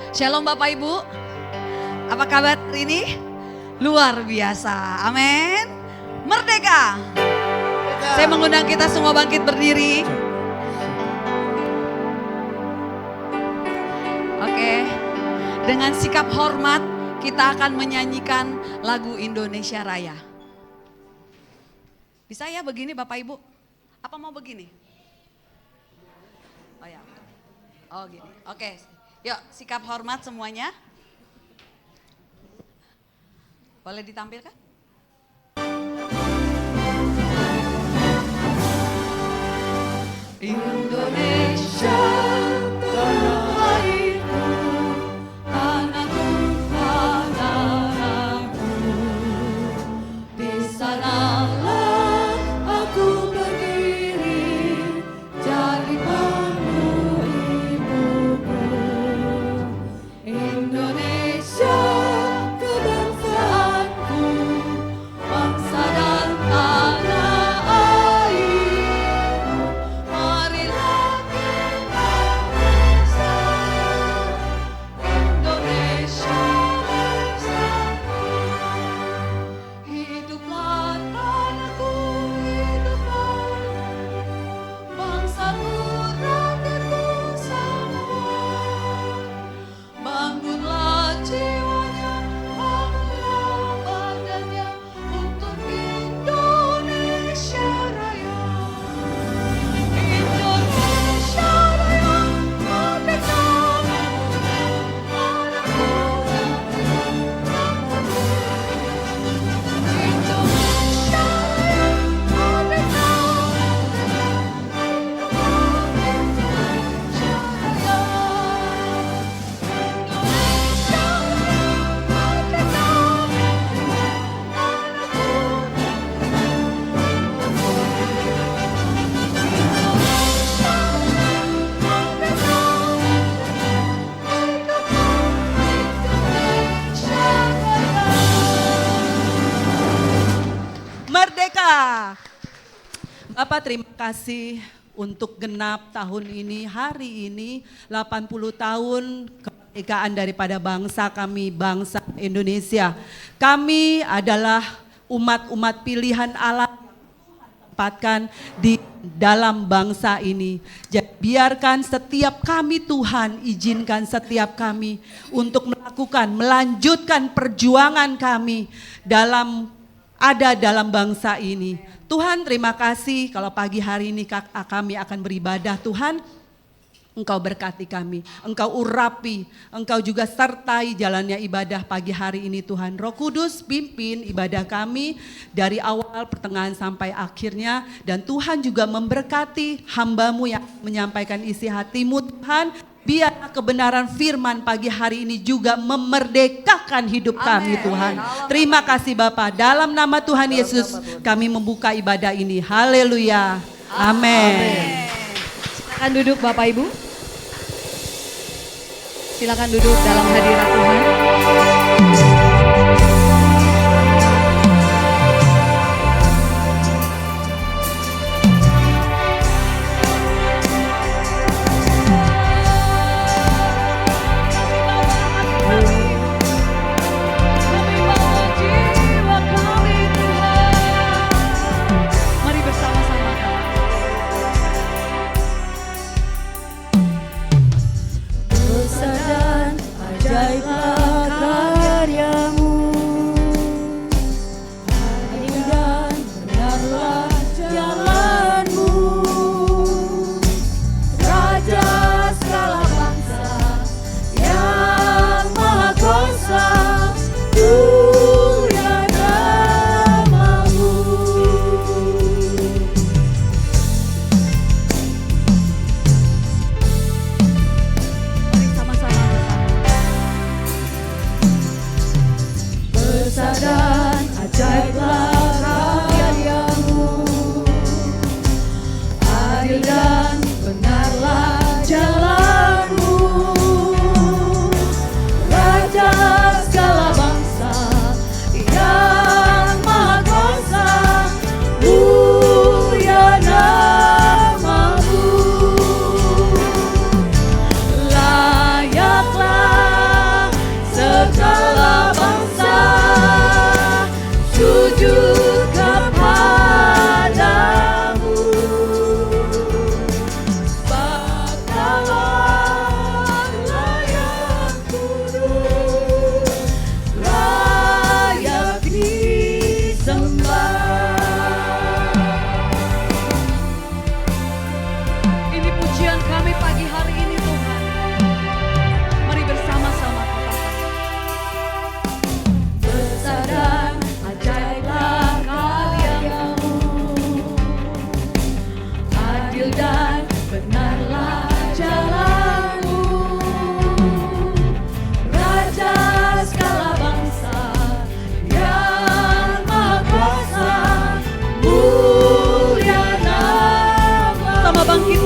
Shalom Bapak Ibu, apa kabar hari ini? Luar biasa, amin. Merdeka. Saya mengundang kita semua bangkit berdiri. Oke, dengan sikap hormat kita akan menyanyikan lagu Indonesia Raya. Bisa ya begini Bapak Ibu? Apa mau begini? Oh ya, oh gini, oke. Yuk sikap hormat semuanya. Boleh ditampilkan? Indonesia tanah airku, tanah Tuhan Allahku. Di sanalah aku berdiri, jadi penuh ibuku. Indonesia kebangsaanku, bangsa dan tanah air. Marilah kita bersama, Indonesia bersatu. Hiduplah tanahku, hiduplah bangsaku, rakyatku semua. Bangunlah jiwanya, bangunlah badannya untuk Indonesia Raya. Indonesia Raya, merdeka, anak muda, Indonesia Raya, merdeka, Indonesia Merdeka. Bapak terima kasih untuk genap tahun ini, hari ini 80 tahun kemerdekaan daripada bangsa kami, bangsa Indonesia. Kami adalah umat-umat pilihan Allah tempatkan di dalam bangsa ini. Jadi biarkan setiap kami Tuhan, izinkan setiap kami untuk melanjutkan perjuangan kami dalam bangsa ini. Tuhan terima kasih kalau pagi hari ini kami akan beribadah. Tuhan, Engkau berkati kami, Engkau urapi, Engkau juga sertai jalannya ibadah pagi hari ini Tuhan. Roh Kudus pimpin ibadah kami dari awal, pertengahan sampai akhirnya. Dan Tuhan juga memberkati hamba-Mu yang menyampaikan isi hati-Mu Tuhan. Biar kebenaran firman pagi hari ini juga memerdekakan hidup kami Tuhan. Terima kasih Bapa. Dalam nama Tuhan Yesus kami membuka ibadah ini. Haleluya. Amin. Silakan duduk Bapak Ibu. Silakan duduk dalam hadirat Tuhan. Mari bersama-sama. Dosa dan ajaib akan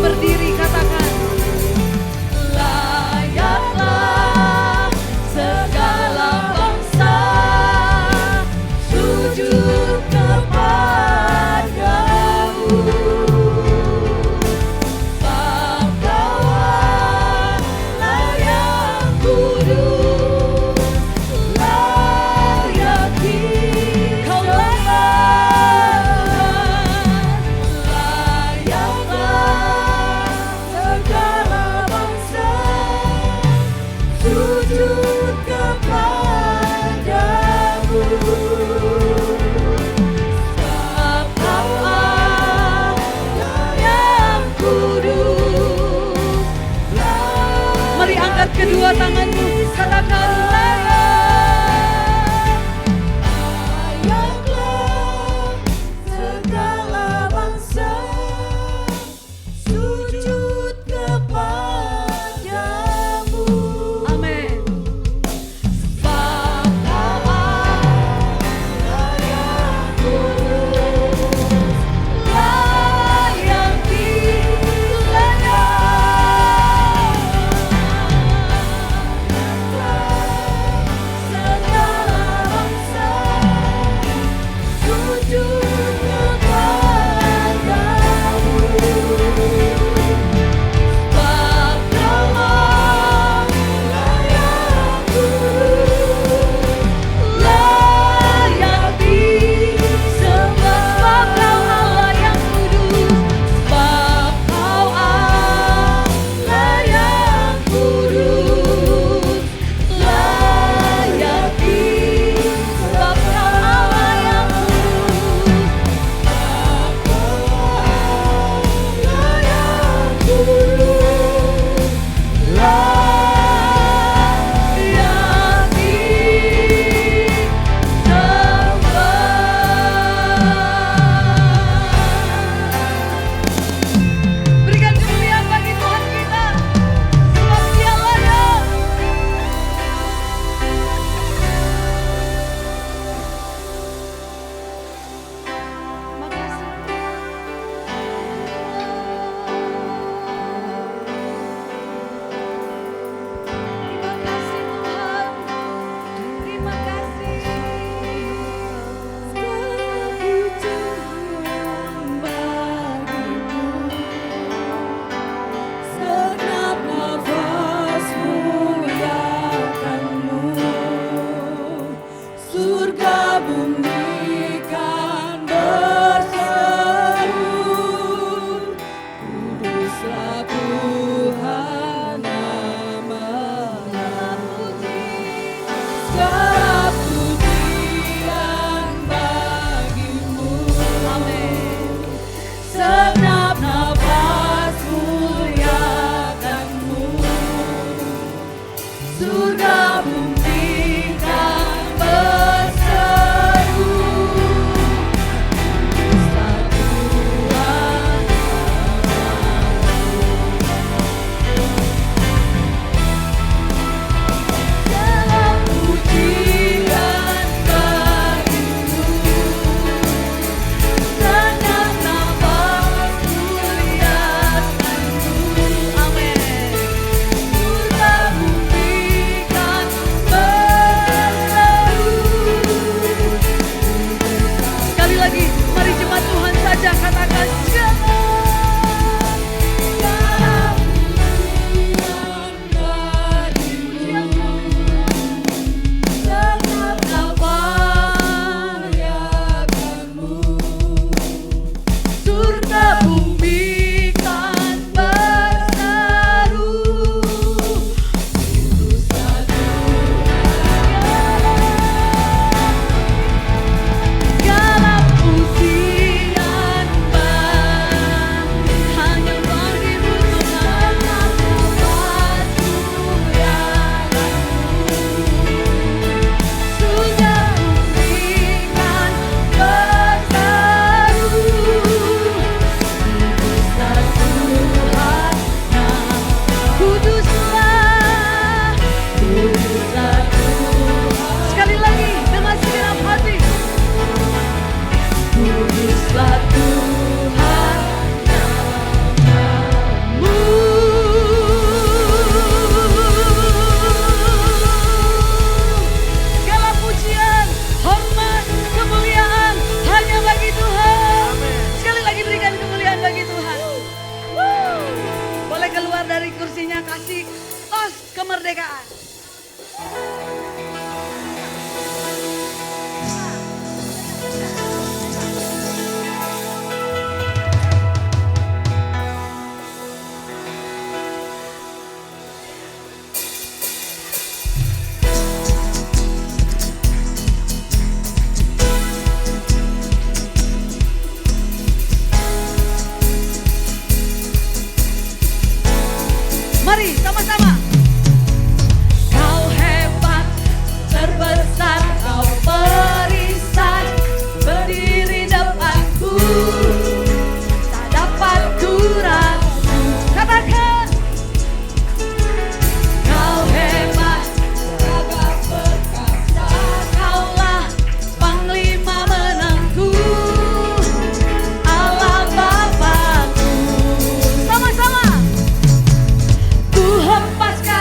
berdiri, katakan. Layaklah segala bangsa sujud kepadamu. Sebab Kau Allah yang kudus, layak layaklah segala bangsa sujud kepadamu. Sebab Kau Allah yang kudus. Mari angkat kedua tanganmu, katakan layaklah segala bangsa sujud kepadamu. Amin. Sebab Kau Allah yang kudus, layak segala bangsa sujud kepadamu. Sebab Kau Allah yang kudus, layak disembah. Sebab Kau Allah yang kudus, sebab Kau Allah yang kudus, layak disembah. Sebab Kau Allah yang berikan kemuliaan bagi Tuhan kita, sebab Dia layak. Makasih. Terima kasih Tuhan, terima kasih. Segala pujian bagimu, segenap nafas muliakanmu. Surga bumi kan berseru, kuduslah Tuhan nama-Nya. Segala pujian bagimu. Amin. Segenap nafas muliakanmu. Surga bumi kan berseru, kuduslah Tuhan. Hempas kemerdekaan. Mari sama-sama. Kau hebat, terbesar, kau perisai, berdiri depanku, tak dapat ku ragu. Katakan. Kau hebat, gagah perkasa, kaulah panglima menangku, Allah Bapakku. Sama-sama. Ku hempaskan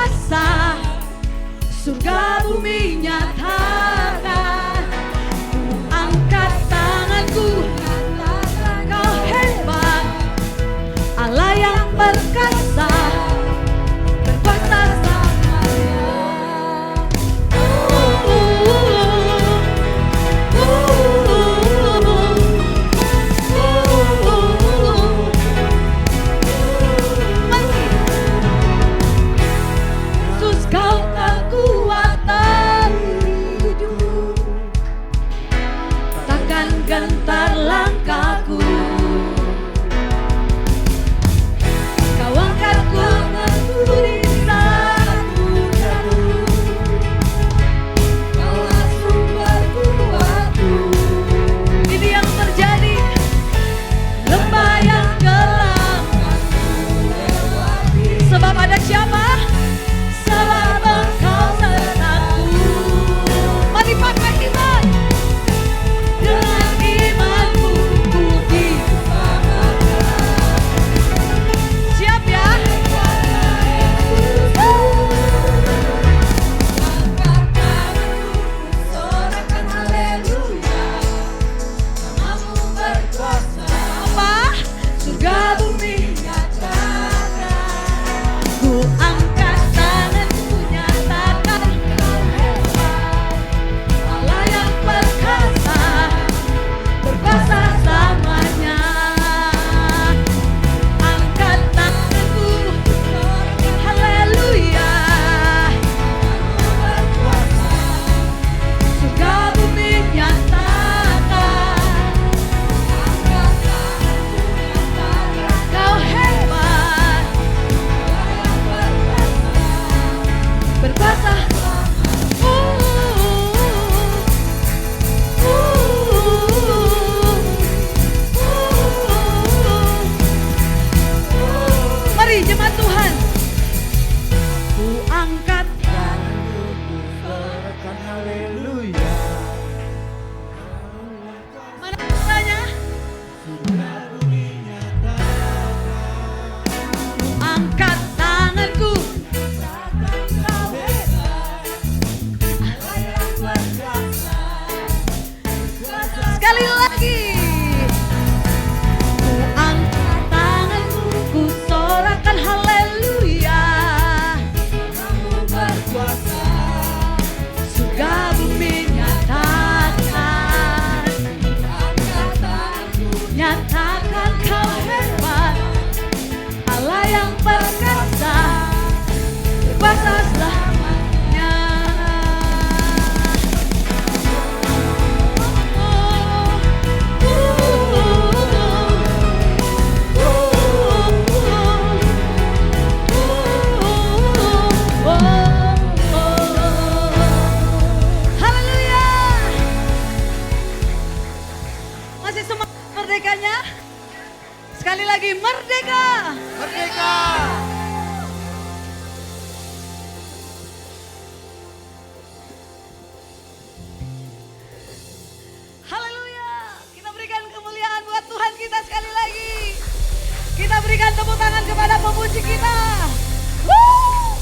berkuasa, surga bumi nyatakan. Ku angkat tanganku, Kau hebat, Allah yang perkasa, berkuasa selamanya. Yesus, Kau kekuatan hidup, takkan gentar langkahku. Kau angkatku di saat ku jatuh, Kaulah sumber kuatku. Ini yang terjadi, lembah yang gelap, sebab ada siapa? Sebab Engkau sertaku. Mari pakai iman. Dengan imanku ku diselamatkan. Siap ya? Angkat tanganku, sorakan haleluya. Namamu berkuasa. Apa? Surga bumi nyatakan. Ku angkat tanganku, nyatakan Kau hebat, Allah yang perkasa, berkuasa selamanya. Angkat tanganku, haleluya. Surga bumi nyatakan. Kau hebat, berkuasa. Mari jemaat Tuhan, ku angkat tanganku, Sorakan haleluya. mana suaranya? Ku angkat tanganku, sekali lagi. Ku angkat tanganku, ku sorakan haleluya. Namamu berkuasa, surga bumi nyatakan. Nyatakan Kau hebat, Allah yang perkasa, berkuasa selamanya. Haleluya. Masih semangat merdekanya? Sekali lagi merdeka. Merdeka. Haleluya. Kita berikan kemuliaan buat Tuhan kita sekali lagi. Kita berikan tepuk tangan kepada pemuji kita. Woo!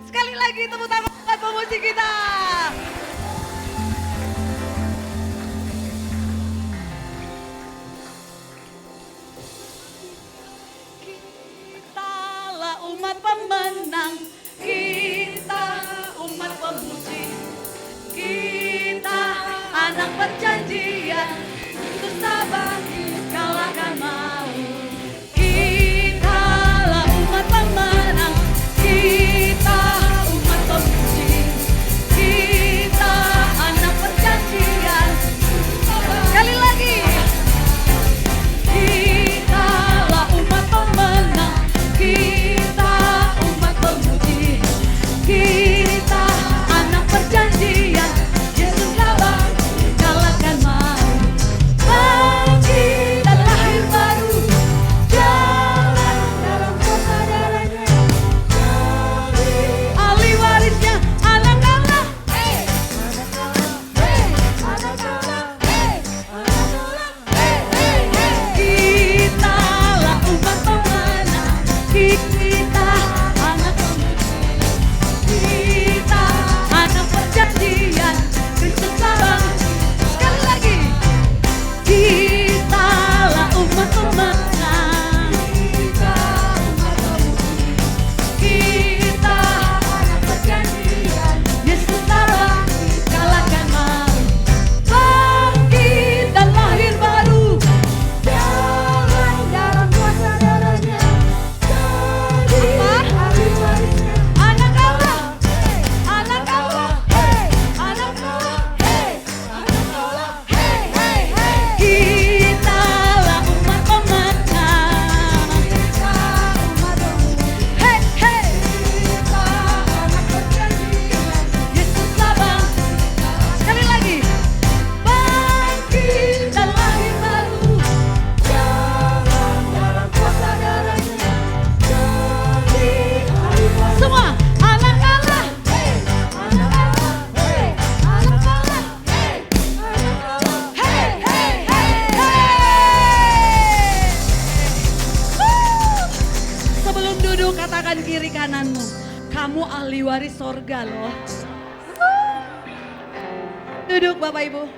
Sekali lagi tepuk tangan buat pemuji kita. Kitalah umat pemenang, kita umat pemuji, kita anak perjanjian, terus sabar kalahkan maut. Kitalah umat pemenang, kita umat pemuji, kita anak perjanjian. Sekali lagi. Kitalah umat pemenang, kita umat pemuji, kita anak perjanjian. Yesus kabar kalahkan maut. Bagi keturunanmu. Kamu ahli waris sorga loh. Duduk Bapak Ibu.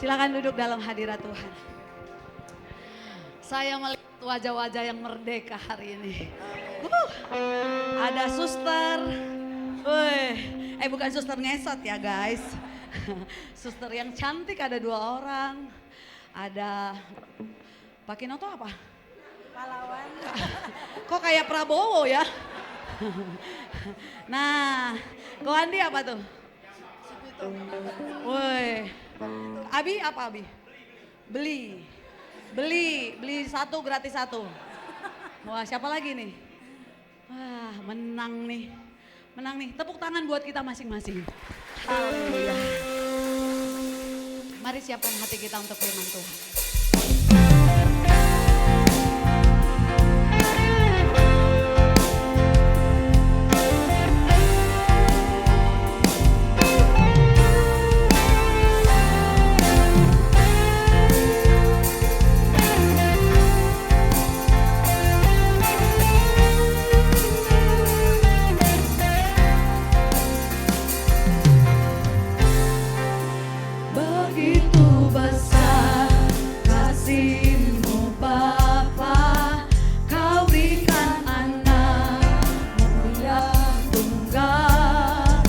Silakan duduk dalam hadirat Tuhan. Saya melihat wajah-wajah yang merdeka hari ini. Ada suster. Bukan suster ngesot ya guys. Suster yang cantik ada 2 orang. Ada Pak Kinoto apa? Pahlawan. Kok kayak Prabowo ya? Nah, Ko Andi apa tuh? Woi, Abi apa Abi? Beli 1 gratis 1. Wah, siapa lagi nih? Wah, menang nih. Tepuk tangan buat kita masing-masing. Haleluya. Mari siapkan hati kita untuk firman Tuhan. Begitu besar kasih-Mu Bapa, Kau berikan anak-Mu yang tunggal.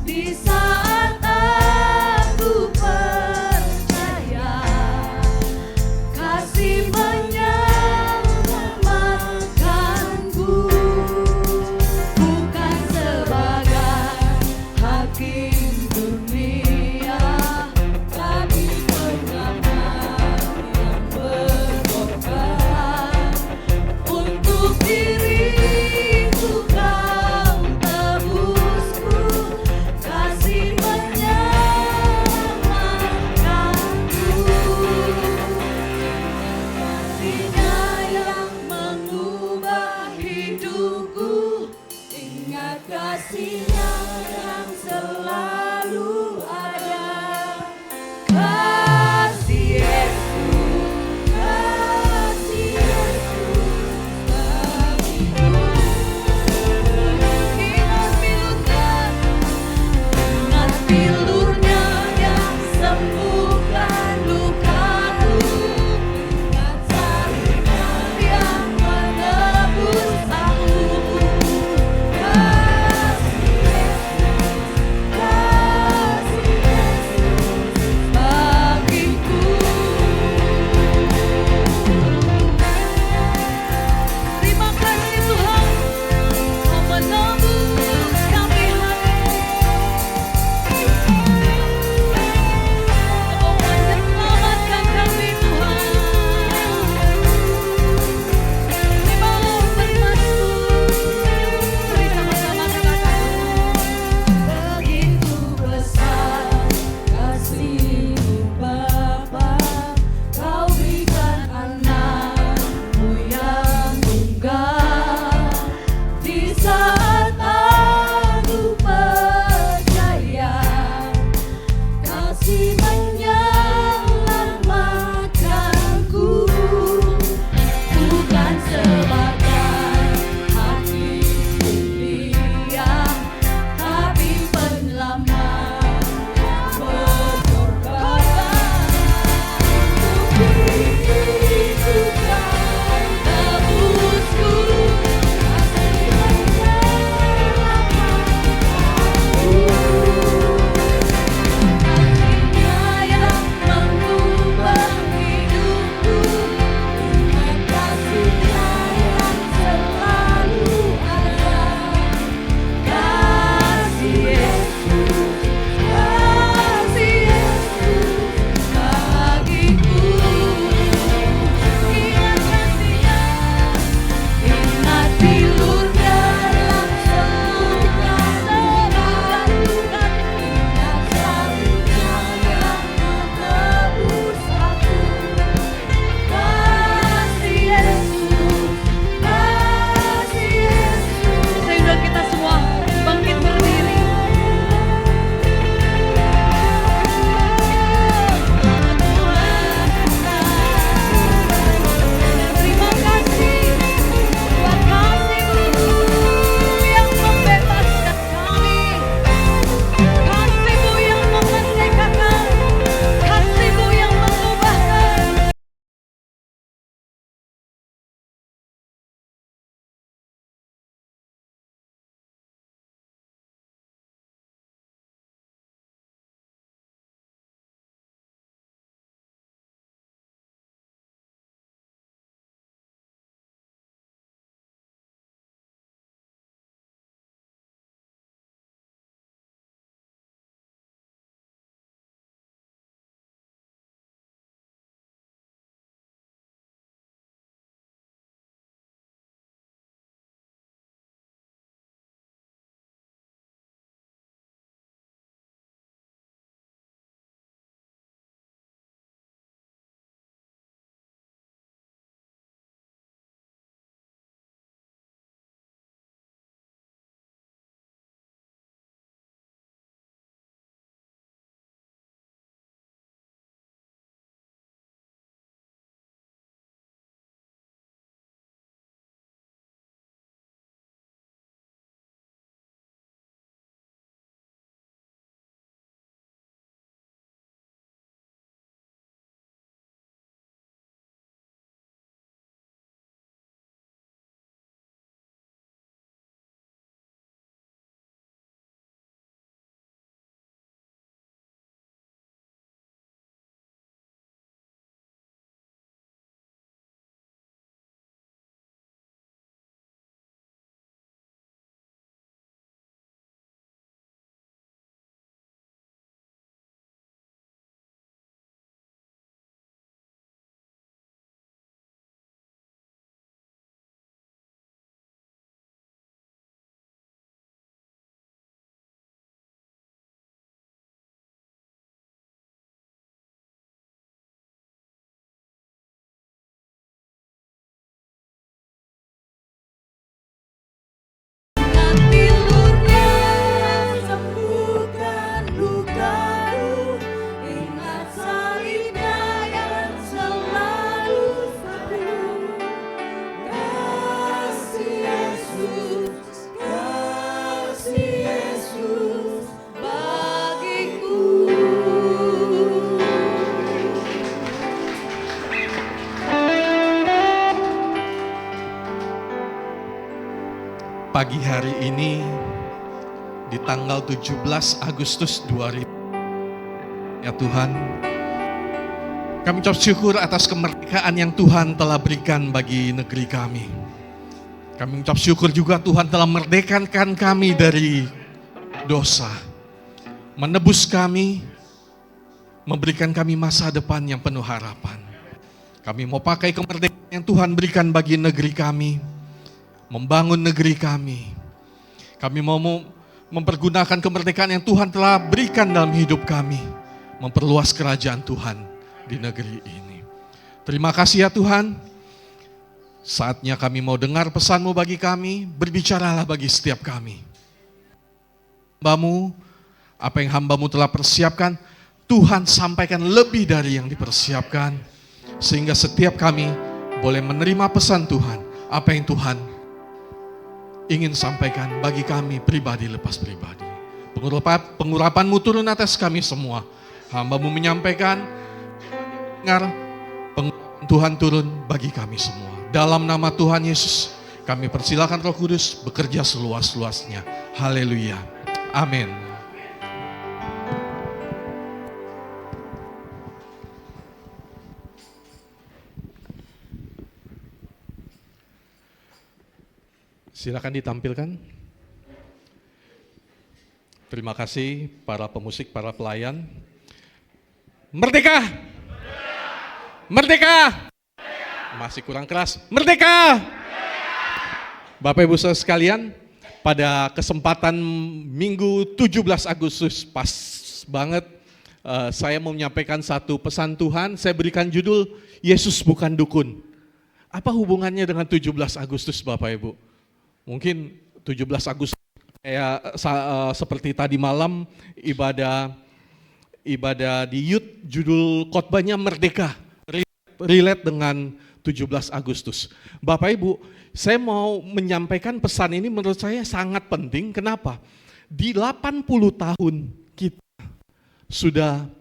Di saat aku percaya, kasih menyelamatkanku, bukan sebagai hakim dunia, tapi penyelamat yang berkorban. Untuk diriku Kau tebusku, kasih menyelamatkanku. Kasih-Nya yang mengubah hidupku, ingat kasih-Nya yang selalu ada. Kasih Yesus, kasih Yesus bagiku. Ingat pilurnya yang sembuhkan lukaku. Ingat salibnya pagi hari ini di tanggal 17 Agustus 2000. Ya Tuhan, kami ucap syukur atas kemerdekaan yang Tuhan telah berikan bagi negeri kami. Kami ucap syukur juga Tuhan telah merdekakan kami dari dosa, menebus kami, memberikan kami masa depan yang penuh harapan. Kami mau pakai kemerdekaan yang Tuhan berikan bagi negeri kami, membangun negeri kami. Kami mau mempergunakan kemerdekaan yang Tuhan telah berikan dalam hidup kami, memperluas kerajaan Tuhan di negeri ini. Terima kasih ya Tuhan. Saatnya kami mau dengar pesan-Mu bagi kami, berbicaralah bagi setiap kami. Hamba-Mu, apa yang hamba-Mu telah persiapkan, Tuhan sampaikan lebih dari yang dipersiapkan, sehingga setiap kami boleh menerima pesan Tuhan, apa yang Tuhan ingin sampaikan bagi kami pribadi lepas pribadi. Pengurapan-Mu turun atas kami semua. Hamba-Mu menyampaikan, dengar, pengurapan Tuhan turun bagi kami semua. Dalam nama Tuhan Yesus, kami persilakan Roh Kudus bekerja seluas-luasnya. Haleluya. Amin. Silakan ditampilkan. Terima kasih para pemusik, para pelayan. Merdeka! Merdeka! Masih kurang keras. Merdeka! Bapak Ibu Saudara sekalian, pada kesempatan Minggu 17 Agustus, pas banget saya mau menyampaikan satu pesan Tuhan. Saya berikan judul, Yesus bukan dukun. Apa hubungannya dengan 17 Agustus Bapak Ibu? Mungkin 17 Agustus kayak seperti tadi malam ibadah di youth, judul khotbahnya Merdeka, relate dengan 17 Agustus. Bapak Ibu, saya mau menyampaikan pesan ini menurut saya sangat penting. Kenapa? Di 80 tahun kita sudah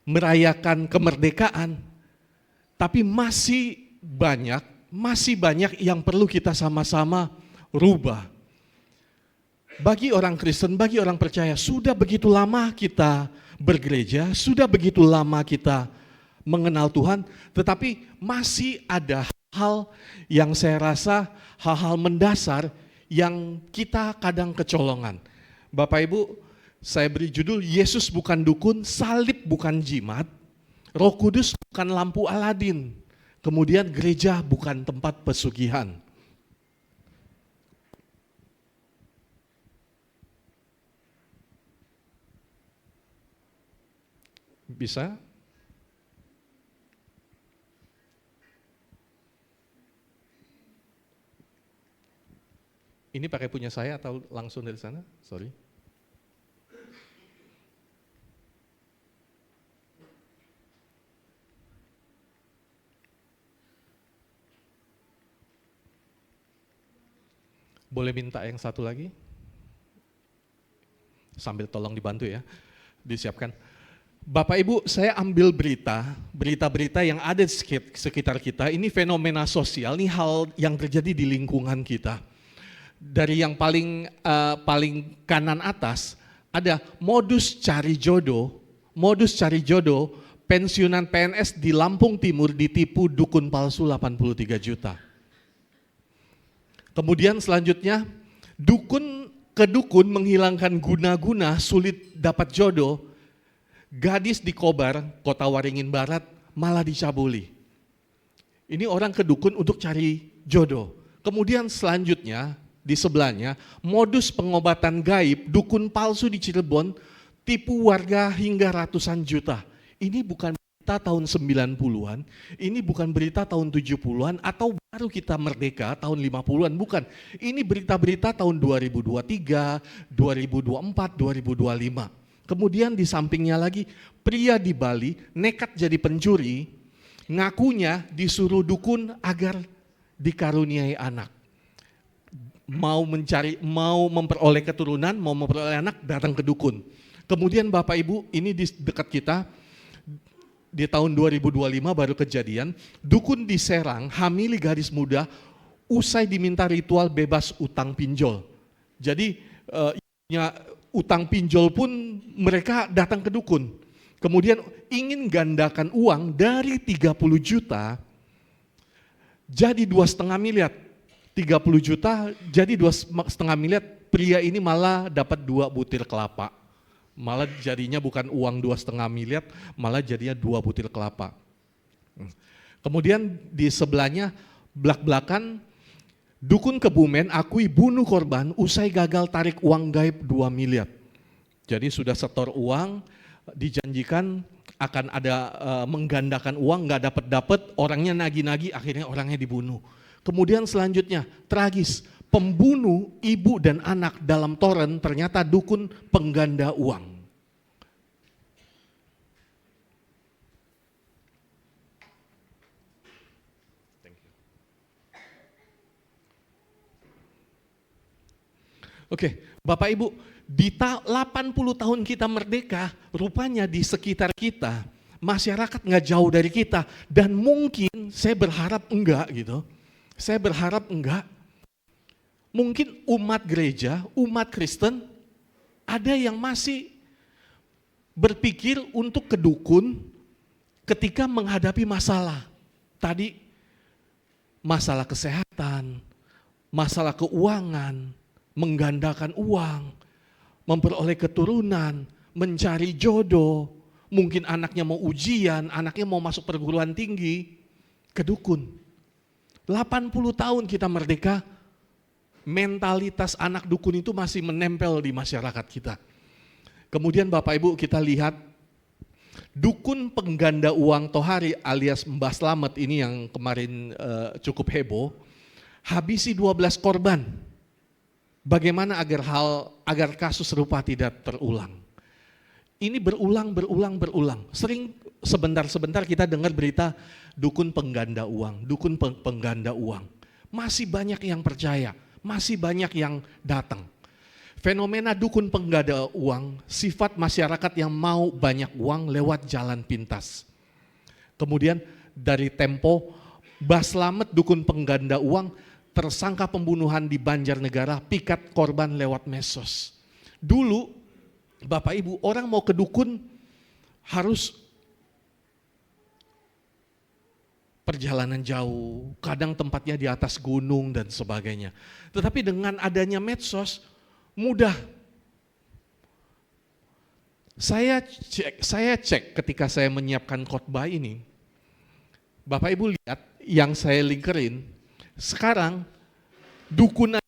merayakan kemerdekaan, tapi masih banyak yang perlu kita sama-sama rubah. Bagi orang Kristen, bagi orang percaya, sudah begitu lama kita bergereja, sudah begitu lama kita mengenal Tuhan, tetapi masih ada hal yang saya rasa hal-hal mendasar yang kita kadang kecolongan. Bapak Ibu, saya beri judul, Yesus bukan dukun, salib bukan jimat, Roh Kudus bukan lampu Aladin, kemudian gereja bukan tempat pesugihan. Bisa? Ini pakai punya saya atau langsung dari sana? Sorry. Boleh minta yang satu lagi? Sambil tolong dibantu ya, disiapkan. Bapak Ibu, saya ambil berita-berita yang ada di sekitar kita. Ini fenomena sosial, ini hal yang terjadi di lingkungan kita. Dari yang paling kanan atas ada modus cari jodoh, pensiunan PNS di Lampung Timur ditipu dukun palsu 83 juta. Kemudian selanjutnya, ke dukun menghilangkan guna-guna sulit dapat jodoh, gadis di Kobar, Kota Waringin Barat malah dicabuli. Ini orang ke dukun untuk cari jodoh. Kemudian selanjutnya, di sebelahnya, modus pengobatan gaib, dukun palsu di Cirebon, tipu warga hingga ratusan juta. Ini bukan berita tahun 90-an, ini bukan berita tahun 70-an, atau baru kita merdeka tahun 50-an, bukan. Ini berita-berita tahun 2023, 2024, 2025. Kemudian di sampingnya lagi, pria di Bali nekat jadi pencuri, ngakunya disuruh dukun agar dikaruniai anak. Mau memperoleh keturunan, mau memperoleh anak, datang ke dukun. Kemudian Bapak Ibu, ini di dekat kita, di tahun 2025 baru kejadian, dukun di Serang hamili gadis muda, usai diminta ritual bebas utang pinjol. Jadi utang pinjol pun mereka datang ke dukun. Kemudian ingin gandakan uang dari 30 juta jadi 2,5 miliar. 30 juta jadi 2,5 miliar. Pria ini malah dapat 2 butir kelapa. Malah jadinya bukan uang 2,5 miliar, malah jadinya 2 butir kelapa. Kemudian di sebelahnya belak-belakan, dukun Kebumen akui bunuh korban usai gagal tarik uang gaib 2 miliar. Jadi sudah setor uang, dijanjikan akan ada menggandakan uang, nggak dapat, orangnya nagih-nagih, akhirnya orangnya dibunuh. Kemudian selanjutnya, tragis, pembunuh ibu dan anak dalam toren ternyata dukun pengganda uang. Oke, Bapak Ibu, di 80 tahun kita merdeka, rupanya di sekitar kita, masyarakat nggak jauh dari kita, dan mungkin saya berharap enggak gitu. Saya berharap enggak. Mungkin umat gereja, umat Kristen, ada yang masih berpikir untuk ke dukun ketika menghadapi masalah. Tadi masalah kesehatan, masalah keuangan, menggandakan uang, memperoleh keturunan, mencari jodoh, mungkin anaknya mau ujian, anaknya mau masuk perguruan tinggi, ke dukun. 80 tahun kita merdeka, mentalitas anak dukun itu masih menempel di masyarakat kita. Kemudian Bapak Ibu kita lihat, dukun pengganda uang Tohari alias Mbah Slamet ini yang kemarin cukup heboh, habisi 12 korban. Bagaimana agar kasus serupa tidak terulang? Ini berulang. Sering sebentar kita dengar berita dukun pengganda uang, dukun pengganda uang. Masih banyak yang percaya, masih banyak yang datang. Fenomena dukun pengganda uang, sifat masyarakat yang mau banyak uang lewat jalan pintas. Kemudian dari Tempo, Mbah Slamet dukun pengganda uang, tersangka pembunuhan di Banjarnegara, pikat korban lewat medsos. Dulu, Bapak Ibu, orang mau ke dukun harus perjalanan jauh, kadang tempatnya di atas gunung dan sebagainya. Tetapi dengan adanya medsos, mudah. Saya cek ketika saya menyiapkan khotbah ini, Bapak Ibu lihat yang saya linkerin, sekarang dukun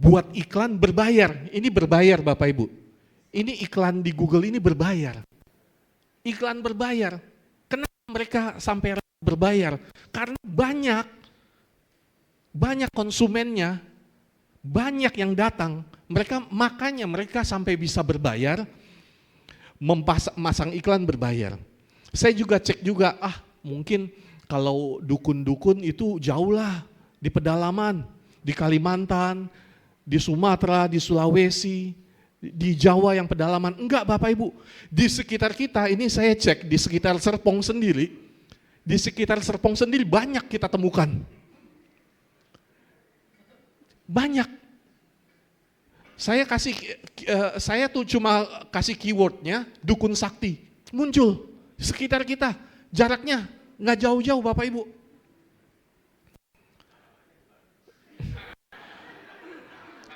buat iklan berbayar. Ini berbayar Bapak Ibu. Ini iklan di Google ini berbayar. Iklan berbayar. Kenapa mereka sampai berbayar? Karena banyak konsumennya, banyak yang datang. Makanya mereka sampai bisa berbayar, memasang iklan berbayar. Saya juga cek juga, mungkin kalau dukun-dukun itu jauh lah, di pedalaman, di Kalimantan, di Sumatera, di Sulawesi, di Jawa yang pedalaman. Enggak Bapak Ibu, di sekitar kita, ini saya cek, di sekitar Serpong sendiri banyak kita temukan. Banyak. Saya tuh cuma kasih keywordnya, dukun sakti, muncul di sekitar kita, jaraknya nggak jauh-jauh Bapak Ibu.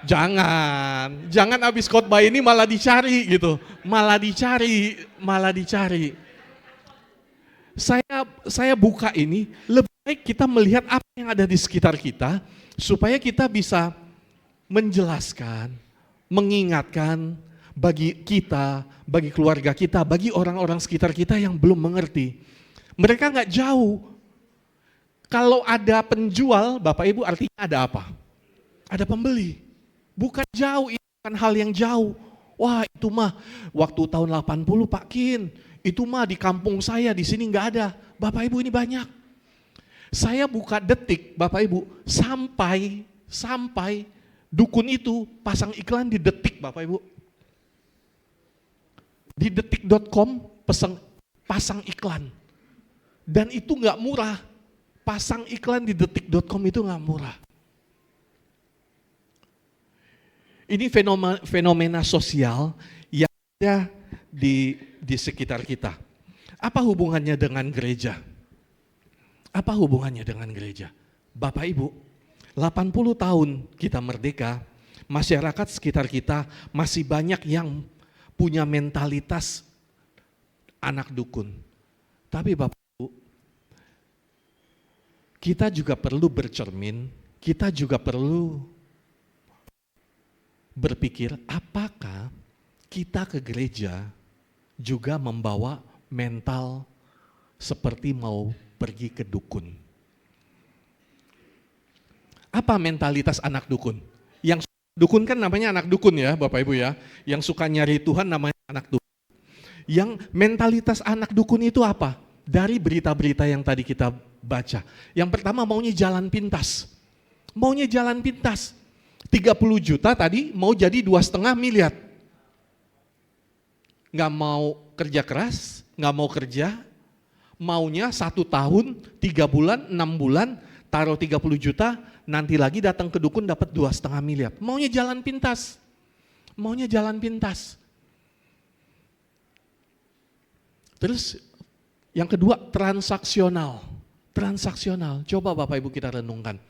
Jangan habis khotbah ini malah dicari gitu, malah dicari. Saya buka ini, lebih baik kita melihat apa yang ada di sekitar kita, supaya kita bisa menjelaskan, mengingatkan bagi kita, bagi keluarga kita, bagi orang-orang sekitar kita yang belum mengerti. Mereka nggak jauh. Kalau ada penjual, Bapak Ibu, artinya ada apa? Ada pembeli. Bukan jauh, itu bukan hal yang jauh. Wah itu mah waktu tahun 80 Pak Kin, itu mah di kampung saya, di sini nggak ada. Bapak Ibu ini banyak. Saya buka Detik, Bapak Ibu, sampai dukun itu pasang iklan di Detik, Bapak Ibu. Di detik.com pasang iklan. Dan itu nggak murah, pasang iklan di detik.com itu nggak murah. Ini fenomena sosial yang ada di sekitar kita. Apa hubungannya dengan gereja? Apa hubungannya dengan gereja? Bapak Ibu, 80 tahun kita merdeka, masyarakat sekitar kita masih banyak yang punya mentalitas anak dukun. Tapi Bapak Ibu, kita juga perlu bercermin, kita juga perlu berpikir apakah kita ke gereja juga membawa mental seperti mau pergi ke dukun. Apa mentalitas anak dukun? Yang dukun kan namanya anak dukun ya Bapak Ibu ya. Yang suka nyari Tuhan namanya anak dukun. Yang mentalitas anak dukun itu apa? Dari berita-berita yang tadi kita baca. Yang pertama maunya jalan pintas. Maunya jalan pintas. 30 juta tadi mau jadi 2,5 miliar. Nggak mau kerja keras, nggak mau kerja, maunya 1 tahun, 3 bulan, 6 bulan, taruh 30 juta, nanti lagi datang ke dukun dapat 2,5 miliar. Maunya jalan pintas. Maunya jalan pintas. Terus yang kedua transaksional. Transaksional. Coba Bapak Ibu kita renungkan.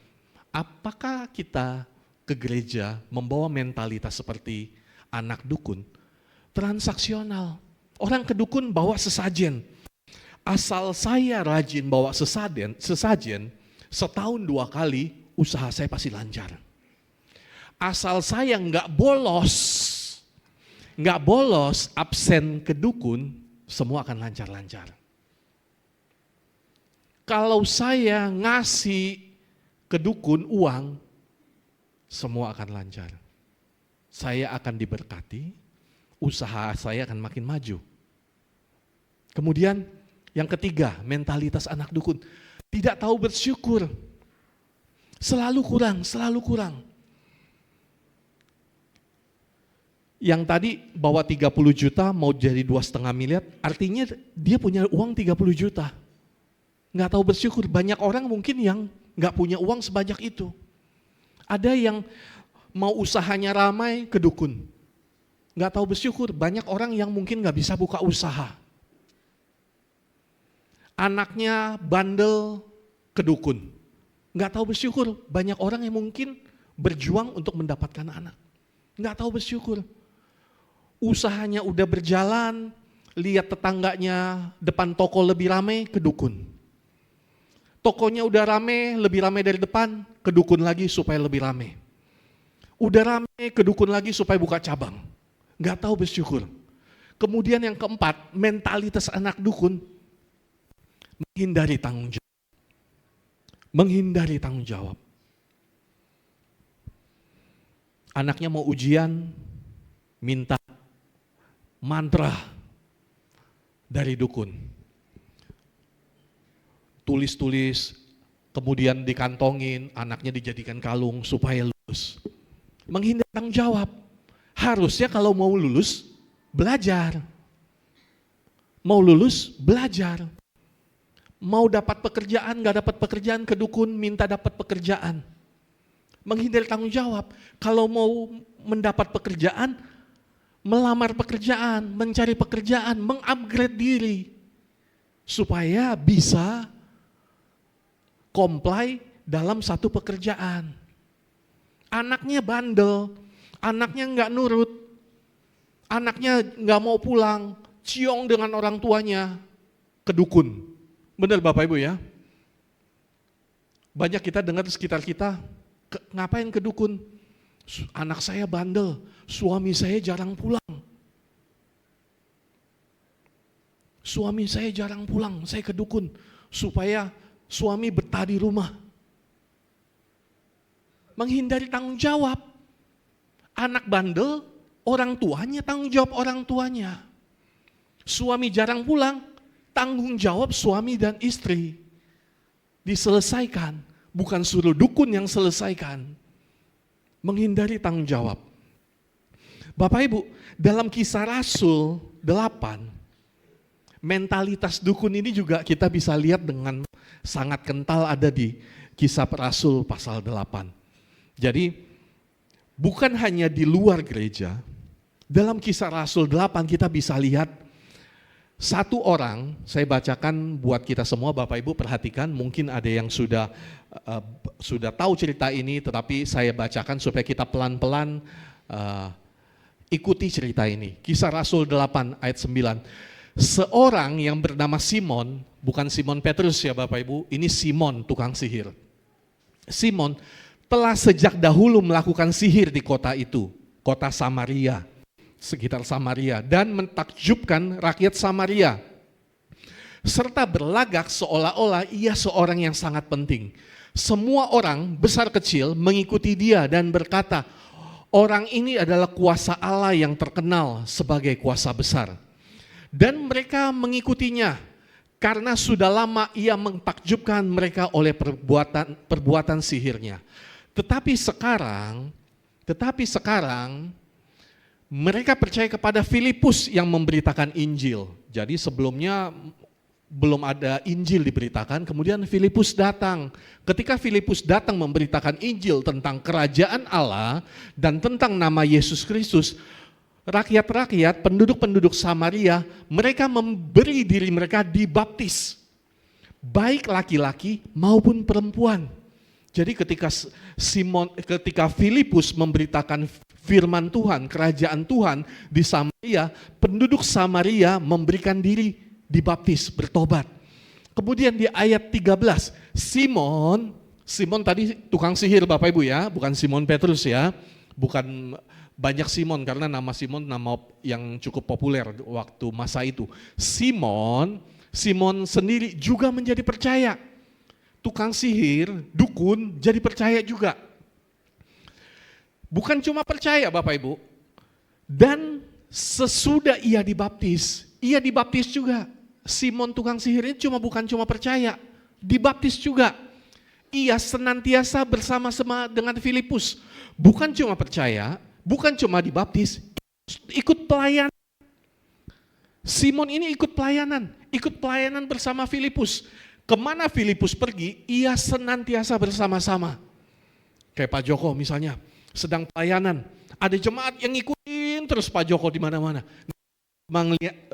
Apakah kita ke gereja membawa mentalitas seperti anak dukun? Transaksional. Orang ke dukun bawa sesajen. Asal saya rajin bawa sesajen, setahun 2 kali usaha saya pasti lancar. Asal saya nggak bolos absen ke dukun, semua akan lancar-lancar. Kalau saya ngasih ke dukun uang, semua akan lancar. Saya akan diberkati, usaha saya akan makin maju. Kemudian yang ketiga, mentalitas anak dukun. Tidak tahu bersyukur. Selalu kurang. Yang tadi bawa 30 juta mau jadi 2,5 miliar, artinya dia punya uang 30 juta. Nggak tahu bersyukur. Banyak orang mungkin yang nggak punya uang sebanyak itu. Ada yang mau usahanya ramai ke dukun. Nggak tahu bersyukur, banyak orang yang mungkin nggak bisa buka usaha. Anaknya bandel ke dukun. Nggak tahu bersyukur, banyak orang yang mungkin berjuang untuk mendapatkan anak. Nggak tahu bersyukur. Usahanya udah berjalan, lihat tetangganya depan toko lebih ramai ke dukun. Tokonya udah rame, lebih rame dari depan, ke dukun lagi supaya lebih rame. Udah rame, ke dukun lagi supaya buka cabang. Nggak tahu bersyukur. Kemudian yang keempat, mentalitas anak dukun, menghindari tanggung jawab. Menghindari tanggung jawab. Anaknya mau ujian, minta mantra dari dukun. Tulis-tulis, kemudian dikantongin, anaknya dijadikan kalung supaya lulus. Menghindari tanggung jawab. Harusnya kalau mau lulus, belajar. Mau lulus, belajar. Mau dapat pekerjaan, gak dapat pekerjaan, ke dukun minta dapat pekerjaan. Menghindari tanggung jawab. Kalau mau mendapat pekerjaan, melamar pekerjaan, mencari pekerjaan, mengupgrade diri. Supaya bisa comply dalam satu pekerjaan. Anaknya bandel, anaknya nggak nurut, anaknya nggak mau pulang, ciong dengan orang tuanya, ke dukun. Benar Bapak Ibu ya? Banyak kita dengar di sekitar kita, ngapain ke dukun? Anak saya bandel, suami saya jarang pulang. Suami saya jarang pulang, saya ke dukun supaya suami betah di rumah. Menghindari tanggung jawab. Anak bandel, orang tuanya tanggung jawab orang tuanya. Suami jarang pulang, tanggung jawab suami dan istri. Diselesaikan, bukan suruh dukun yang selesaikan. Menghindari tanggung jawab. Bapak Ibu, dalam Kisah Rasul 8, mentalitas dukun ini juga kita bisa lihat dengan sangat kental ada di Kisah Rasul pasal 8. Jadi bukan hanya di luar gereja, dalam Kisah Rasul 8 kita bisa lihat satu orang, saya bacakan buat kita semua, Bapak Ibu perhatikan, mungkin ada yang sudah tahu cerita ini, tetapi saya bacakan supaya kita pelan-pelan ikuti cerita ini. Kisah Rasul 8 ayat 9. Seorang yang bernama Simon, bukan Simon Petrus ya Bapak Ibu, ini Simon tukang sihir. Simon telah sejak dahulu melakukan sihir di kota itu, kota Samaria, sekitar Samaria, dan mentakjubkan rakyat Samaria, serta berlagak seolah-olah ia seorang yang sangat penting. Semua orang besar kecil mengikuti dia dan berkata, orang ini adalah kuasa Allah yang terkenal sebagai kuasa besar. Dan mereka mengikutinya karena sudah lama ia mentakjubkan mereka oleh perbuatan sihirnya. Tetapi sekarang mereka percaya kepada Filipus yang memberitakan Injil. Jadi sebelumnya belum ada Injil diberitakan, kemudian Filipus datang. Ketika Filipus datang memberitakan Injil tentang kerajaan Allah dan tentang nama Yesus Kristus, rakyat-rakyat, penduduk-penduduk Samaria, mereka memberi diri mereka dibaptis, baik laki-laki maupun perempuan. Jadi ketika Filipus memberitakan firman Tuhan, kerajaan Tuhan di Samaria, penduduk Samaria memberikan diri dibaptis, bertobat. Kemudian di ayat 13, Simon tadi tukang sihir Bapak Ibu ya, bukan Simon Petrus ya, bukan banyak Simon karena nama Simon nama yang cukup populer waktu masa itu. Simon sendiri juga menjadi percaya. Tukang sihir, dukun jadi percaya juga. Bukan cuma percaya Bapak Ibu, dan sesudah ia dibaptis juga. Simon tukang sihir ini bukan cuma percaya, dibaptis juga. Ia senantiasa bersama-sama dengan Filipus. Bukan cuma percaya, bukan cuma dibaptis, ikut pelayanan. Simon ini ikut pelayanan bersama Filipus. Kemana Filipus pergi, ia senantiasa bersama-sama. Kayak Pak Joko misalnya, sedang pelayanan, ada jemaat yang ngikutin terus Pak Joko di mana-mana.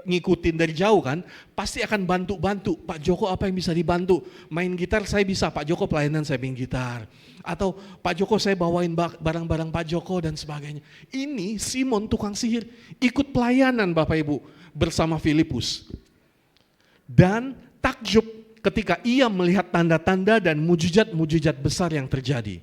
Ngikutin dari jauh kan, pasti akan bantu-bantu. Pak Joko apa yang bisa dibantu? Main gitar saya bisa, Pak Joko pelayanan saya main gitar. Atau Pak Joko saya bawain barang-barang Pak Joko dan sebagainya. Ini Simon tukang sihir ikut pelayanan Bapak Ibu bersama Filipus. Dan takjub ketika ia melihat tanda-tanda dan mujizat-mujizat besar yang terjadi.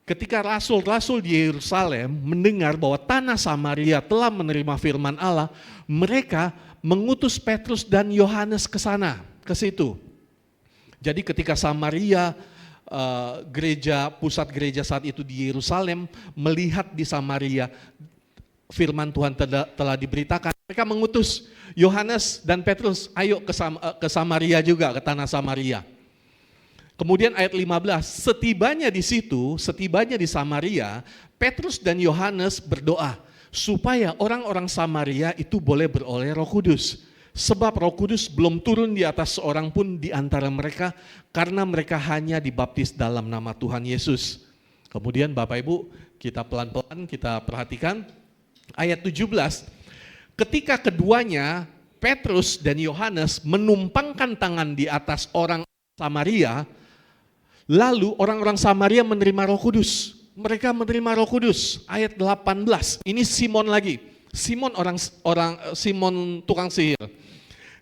Ketika rasul-rasul di Yerusalem mendengar bahwa tanah Samaria telah menerima firman Allah, mereka mengutus Petrus dan Yohanes ke situ. Jadi ketika Samaria, pusat gereja saat itu di Yerusalem, melihat di Samaria firman Tuhan telah diberitakan, mereka mengutus Yohanes dan Petrus, ayo ke Samaria juga, ke tanah Samaria. Kemudian ayat 15, setibanya di Samaria, Petrus dan Yohanes berdoa supaya orang-orang Samaria itu boleh beroleh Roh Kudus. Sebab Roh Kudus belum turun di atas seorang pun di antara mereka karena mereka hanya dibaptis dalam nama Tuhan Yesus. Kemudian Bapak Ibu, kita pelan-pelan kita perhatikan ayat 17. Ketika keduanya, Petrus dan Yohanes menumpangkan tangan di atas orang Samaria, lalu orang-orang Samaria menerima Roh Kudus. Mereka menerima Roh Kudus. Ayat 18. Ini Simon lagi. Simon tukang sihir.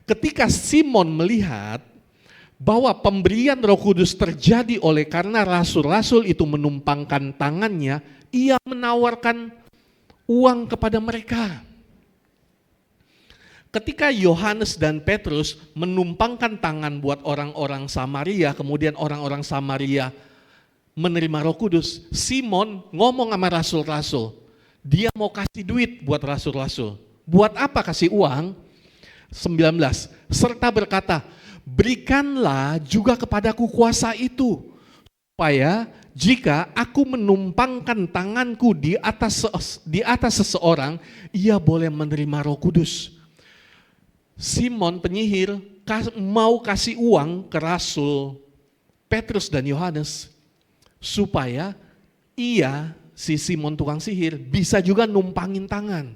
Ketika Simon melihat bahwa pemberian Roh Kudus terjadi karena rasul-rasul itu menumpangkan tangannya, ia menawarkan uang kepada mereka. Ketika Yohanes dan Petrus menumpangkan tangan buat orang-orang Samaria, kemudian orang-orang Samaria menerima Roh Kudus, Simon ngomong sama rasul-rasul, dia mau kasih duit buat rasul-rasul. Buat apa kasih uang? 19, serta berkata, berikanlah juga kepadaku kuasa itu, supaya jika aku menumpangkan tanganku di atas seseorang, ia boleh menerima Roh Kudus. Simon penyihir, mau kasih uang ke Rasul Petrus dan Yohanes supaya si Simon tukang sihir bisa juga numpangin tangan.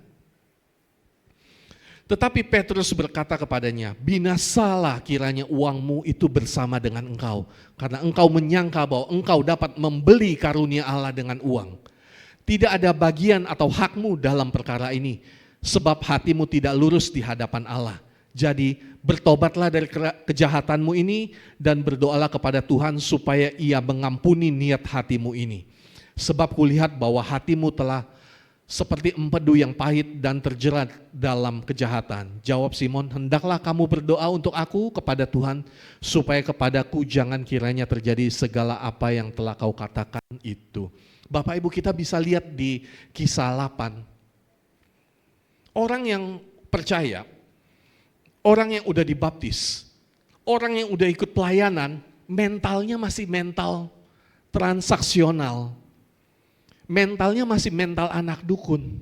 Tetapi Petrus berkata kepadanya, binasalah kiranya uangmu itu bersama dengan engkau, karena engkau menyangka bahwa engkau dapat membeli karunia Allah dengan uang. Tidak ada bagian atau hakmu dalam perkara ini, sebab hatimu tidak lurus di hadapan Allah. Jadi bertobatlah dari kejahatanmu ini dan berdoalah kepada Tuhan supaya Ia mengampuni niat hatimu ini. Sebab kulihat bahwa hatimu telah seperti empedu yang pahit dan terjerat dalam kejahatan. Jawab Simon, hendaklah kamu berdoa untuk aku kepada Tuhan supaya kepadaku jangan kiranya terjadi segala apa yang telah kau katakan itu. Bapak Ibu, kita bisa lihat di Kisah 8. Orang yang percaya, orang yang udah dibaptis, orang yang udah ikut pelayanan, mentalnya masih mental transaksional. Mentalnya masih mental anak dukun.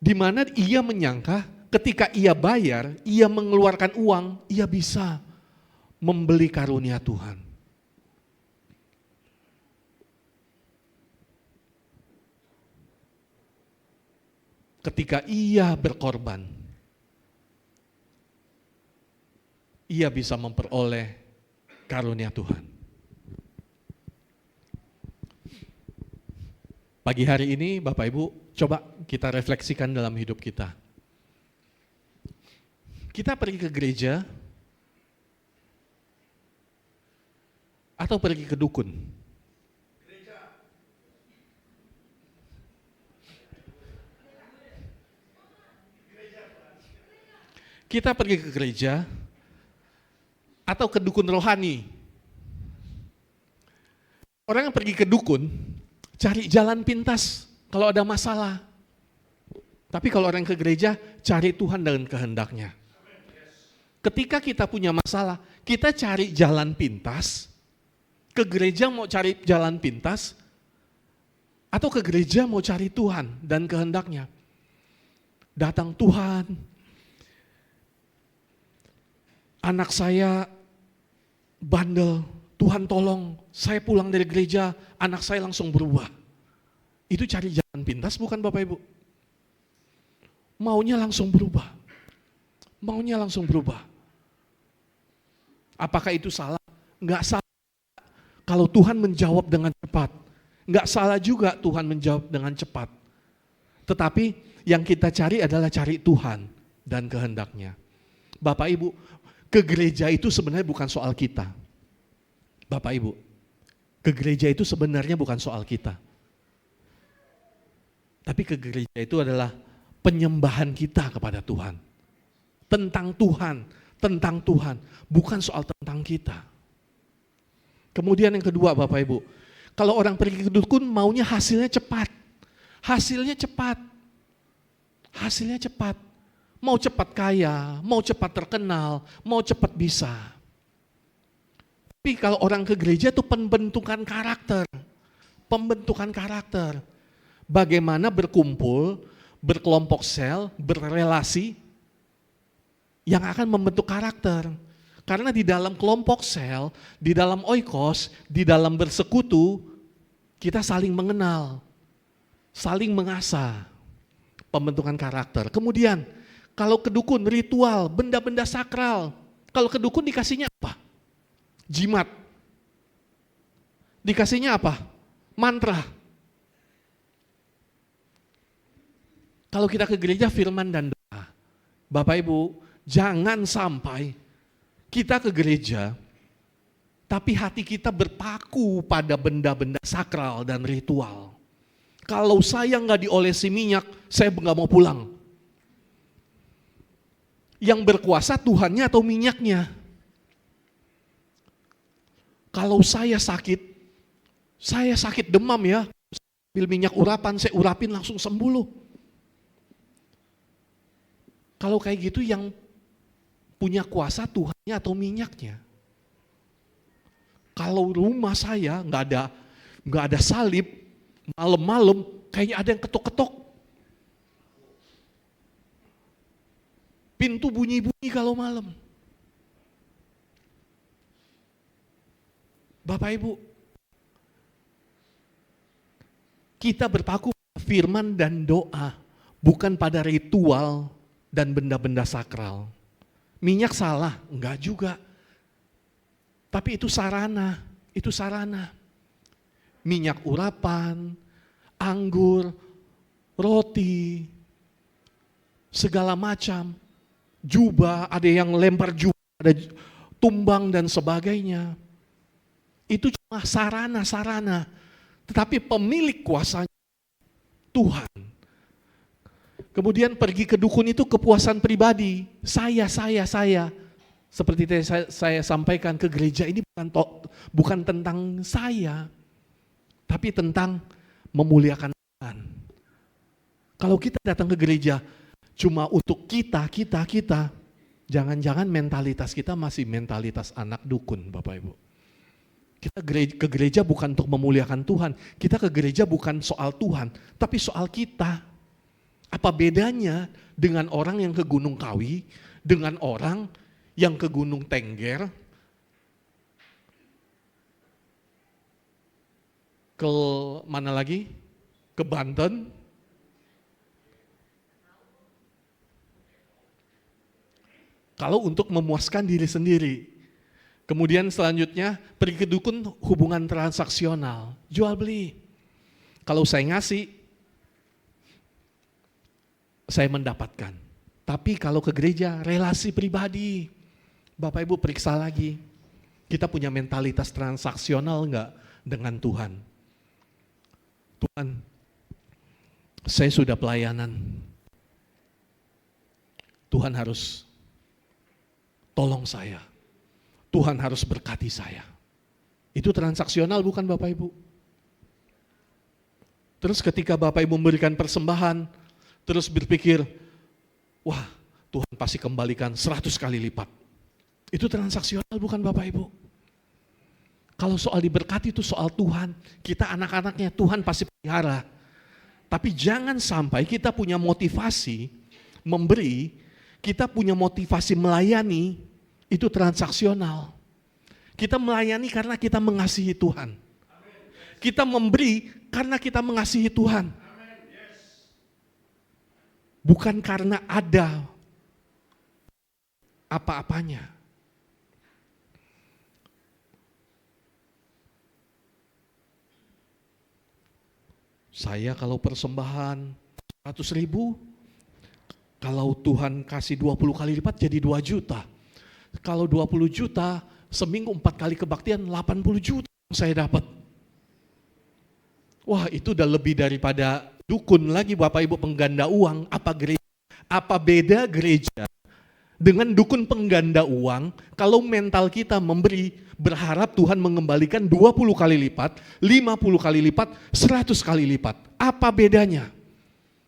Di mana ia menyangka ketika ia bayar, ia mengeluarkan uang, ia bisa membeli karunia Tuhan. Ketika ia berkorban, ia bisa memperoleh karunia Tuhan. Pagi hari ini Bapak Ibu, coba kita refleksikan dalam hidup kita. Kita pergi ke gereja atau pergi ke dukun? Kita pergi ke gereja atau ke dukun rohani? Orang yang pergi ke dukun cari jalan pintas kalau ada masalah. Tapi kalau orang ke gereja, cari Tuhan dengan kehendaknya. Ketika kita punya masalah, kita cari jalan pintas. Ke gereja mau cari jalan pintas, atau ke gereja mau cari Tuhan dan kehendaknya. Datang Tuhan, anak saya bandel, Tuhan tolong, saya pulang dari gereja, anak saya langsung berubah. Itu cari jalan pintas bukan Bapak Ibu? Maunya langsung berubah. Maunya langsung berubah. Apakah itu salah? Enggak salah. Kalau Tuhan menjawab dengan cepat. Enggak salah juga Tuhan menjawab dengan cepat. Tetapi yang kita cari adalah cari Tuhan dan kehendaknya. Bapak Ibu, ke gereja itu sebenarnya bukan soal kita. Bapak Ibu, ke gereja itu sebenarnya bukan soal kita. Tapi ke gereja itu adalah penyembahan kita kepada Tuhan. Tentang Tuhan, bukan soal tentang kita. Kemudian yang kedua Bapak Ibu, kalau orang pergi ke dukun maunya hasilnya cepat. Hasilnya cepat. Mau cepat kaya, mau cepat terkenal, mau cepat bisa. Tapi kalau orang ke gereja itu pembentukan karakter. Bagaimana berkumpul, berkelompok sel, berrelasi yang akan membentuk karakter. Karena di dalam kelompok sel, di dalam oikos, di dalam bersekutu, kita saling mengenal, saling mengasah pembentukan karakter. Kemudian kalau ke dukun, ritual, benda-benda sakral. Kalau ke dukun dikasihnya apa? Jimat. Dikasihnya apa? Mantra. Kalau kita ke gereja firman dan doa. Bapak Ibu, jangan sampai kita ke gereja tapi hati kita berpaku pada benda-benda sakral dan ritual. Kalau saya nggak diolesi minyak, saya nggak mau pulang. Yang berkuasa Tuhannya atau minyaknya? Kalau saya sakit demam ya, ambil minyak urapan, saya urapin langsung sembuh loh. Kalau kayak gitu yang punya kuasa Tuhannya atau minyaknya? Kalau rumah saya nggak ada salib, malam-malam kayaknya ada yang ketok-ketok. Pintu bunyi-bunyi kalau malam. Bapak Ibu, kita berpaku pada firman dan doa, bukan pada ritual dan benda-benda sakral. Minyak salah? Enggak juga. Tapi itu sarana, itu sarana. Minyak urapan, anggur, roti, segala macam, jubah, ada yang lempar jubah, ada tumbang dan sebagainya. Itu cuma sarana-sarana, tetapi pemilik kuasanya Tuhan. Kemudian pergi ke dukun itu kepuasan pribadi, saya. Seperti tadi saya sampaikan, ke gereja ini bukan tentang saya, tapi tentang memuliakan Tuhan. Kalau kita datang ke gereja cuma untuk kita, jangan-jangan mentalitas kita masih mentalitas anak dukun, Bapak Ibu. Kita ke gereja bukan untuk memuliakan Tuhan, kita ke gereja bukan soal Tuhan, tapi soal kita. Apa bedanya dengan orang yang ke Gunung Kawi, dengan orang yang ke Gunung Tengger, ke mana lagi? Ke Banten. Kalau untuk memuaskan diri sendiri. Kemudian selanjutnya pergi ke dukun, hubungan transaksional, jual beli. Kalau saya ngasih, saya mendapatkan. Tapi kalau ke gereja, relasi pribadi. Bapak Ibu periksa lagi, kita punya mentalitas transaksional enggak dengan Tuhan? Tuhan, saya sudah pelayanan. Tuhan harus tolong saya. Tuhan harus berkati saya. Itu transaksional bukan Bapak Ibu? Terus ketika Bapak Ibu memberikan persembahan, terus berpikir, wah Tuhan pasti kembalikan 100 kali lipat. Itu transaksional bukan Bapak Ibu? Kalau soal diberkati itu soal Tuhan, kita anak-anaknya Tuhan pasti pelihara. Tapi jangan sampai kita punya motivasi memberi, kita punya motivasi melayani, itu transaksional. Kita melayani karena kita mengasihi Tuhan. Kita memberi karena kita mengasihi Tuhan. Bukan karena ada apa-apanya. Saya kalau persembahan 100.000, kalau Tuhan kasih 20 kali lipat jadi 2 juta. Kalau 20 juta, seminggu 4 kali kebaktian 80 juta saya dapat. Wah, itu udah lebih daripada dukun lagi Bapak Ibu pengganda uang. Apa beda gereja dengan dukun pengganda uang kalau mental kita memberi, berharap Tuhan mengembalikan 20 kali lipat, 50 kali lipat, 100 kali lipat. Apa bedanya?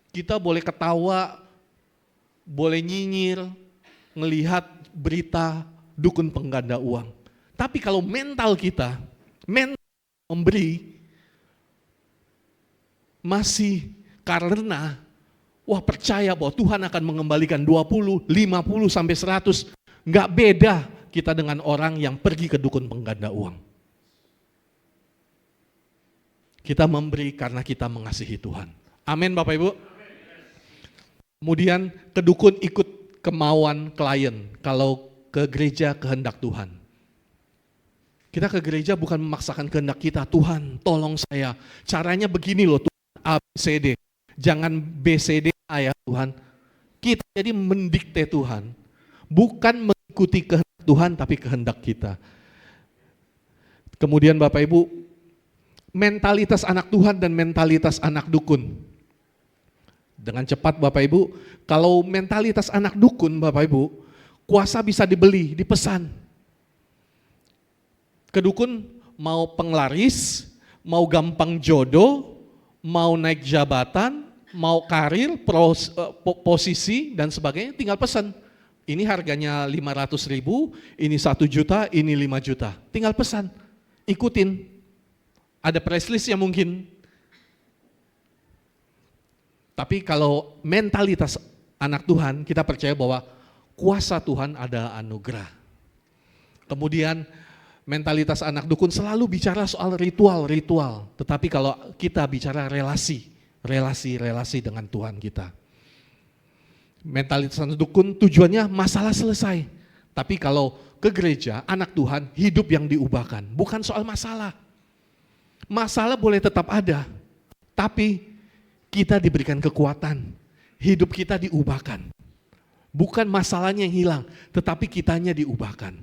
Kita boleh ketawa, boleh nyinyir, ngelihat berita dukun pengganda uang. Tapi kalau mental kita, mental memberi, masih karena, wah percaya bahwa Tuhan akan mengembalikan 20, 50, sampai 100. Nggak beda kita dengan orang yang pergi ke dukun pengganda uang. Kita memberi karena kita mengasihi Tuhan. Amin Bapak Ibu. Kemudian ke dukun ikut kemauan klien, kalau ke gereja kehendak Tuhan. Kita ke gereja bukan memaksakan kehendak kita, Tuhan tolong saya, caranya begini loh Tuhan, A, B, C, D. Jangan B, C, D, A ya Tuhan. Kita jadi mendikte Tuhan, bukan mengikuti kehendak Tuhan tapi kehendak kita. Kemudian Bapak Ibu, mentalitas anak Tuhan dan mentalitas anak dukun. Dengan cepat Bapak Ibu, kalau mentalitas anak dukun Bapak Ibu, kuasa bisa dibeli, dipesan. Ke dukun mau penglaris, mau gampang jodoh, mau naik jabatan, mau karir, posisi dan sebagainya, tinggal pesan. Ini harganya 500.000, ini 1 juta, ini 5 juta. Tinggal pesan, ikutin. Ada price list ya mungkin. Tapi kalau mentalitas anak Tuhan, kita percaya bahwa kuasa Tuhan ada anugerah. Kemudian mentalitas anak dukun selalu bicara soal ritual-ritual. Tetapi kalau kita bicara relasi dengan Tuhan kita. Mentalitas anak dukun tujuannya masalah selesai. Tapi kalau ke gereja, anak Tuhan hidup yang diubahkan. Bukan soal masalah. Masalah boleh tetap ada. Tapi kita diberikan kekuatan. Hidup kita diubahkan. Bukan masalahnya yang hilang, tetapi kitanya diubahkan.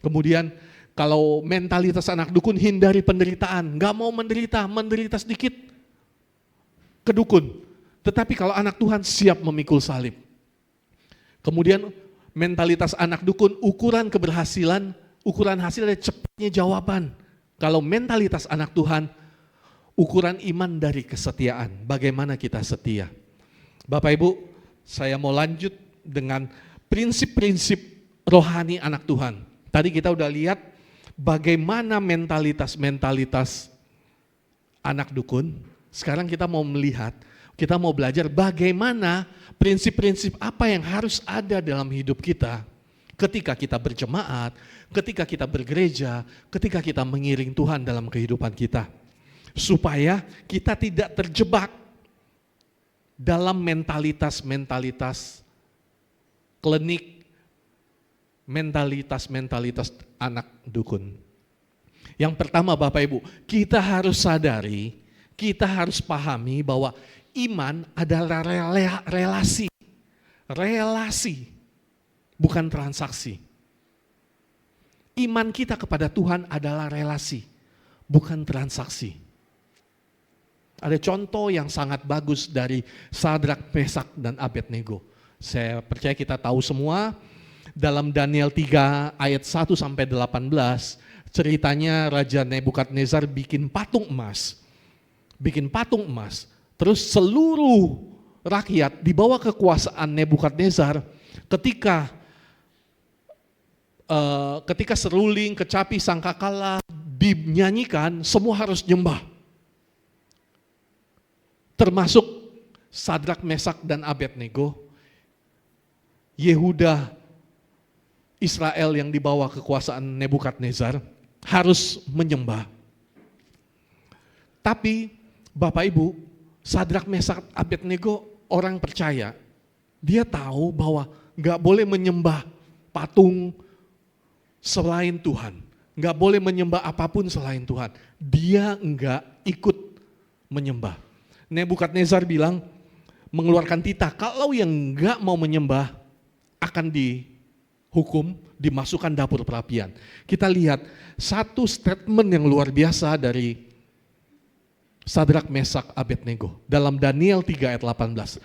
Kemudian kalau mentalitas anak dukun hindari penderitaan, gak mau menderita sedikit ke dukun. Tetapi kalau anak Tuhan siap memikul salib. Kemudian mentalitas anak dukun ukuran keberhasilan, ukuran hasil dari cepatnya jawaban. Kalau mentalitas anak Tuhan, ukuran iman dari kesetiaan, bagaimana kita setia. Bapak Ibu, saya mau lanjut dengan prinsip-prinsip rohani anak Tuhan. Tadi kita udah lihat bagaimana mentalitas anak dukun. Sekarang kita mau melihat, kita mau belajar bagaimana prinsip-prinsip apa yang harus ada dalam hidup kita ketika kita berjemaat, ketika kita bergereja, ketika kita mengiring Tuhan dalam kehidupan kita. Supaya kita tidak terjebak dalam mentalitas klinik, mentalitas anak dukun. Yang pertama Bapak Ibu, kita harus sadari, kita harus pahami bahwa iman adalah relasi, bukan transaksi. Iman kita kepada Tuhan adalah relasi, bukan transaksi. Ada contoh yang sangat bagus dari Sadrak, Mesak, dan Abednego. Saya percaya kita tahu semua, dalam Daniel 3 ayat 1-18, ceritanya Raja Nebukadnezar bikin patung emas. Terus seluruh rakyat di bawah kekuasaan Nebukadnezar ketika seruling, kecapi, sangkakala dinyanyikan, semua harus nyembah. Termasuk Sadrak, Mesak, dan Abednego, Yehuda, Israel yang di bawah kekuasaan Nebukadnezar harus menyembah. Tapi Bapak Ibu, Sadrak, Mesak, Abednego orang percaya. Dia tahu bahwa gak boleh menyembah patung selain Tuhan. Gak boleh menyembah apapun selain Tuhan. Dia enggak ikut menyembah. Nebukadnezar bilang, mengeluarkan titah, kalau yang enggak mau menyembah akan dihukum, dimasukkan dapur perapian. Kita lihat satu statement yang luar biasa dari Sadrak, Mesak, Abednego dalam Daniel 3 ayat 18.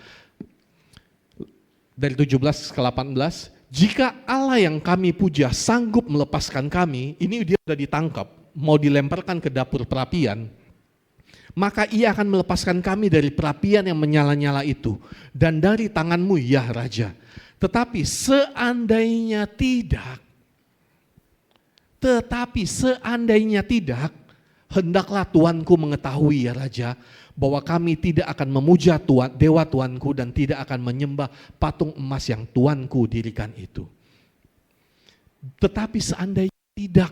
Dari 17 ke 18, jika Allah yang kami puja sanggup melepaskan kami, ini dia sudah ditangkap, mau dilemparkan ke dapur perapian, maka ia akan melepaskan kami dari perapian yang menyala-nyala itu dan dari tanganmu ya Raja. Tetapi seandainya tidak, hendaklah tuanku mengetahui ya Raja, bahwa kami tidak akan memuja dewa tuanku dan tidak akan menyembah patung emas yang tuanku dirikan itu. Tetapi seandainya tidak,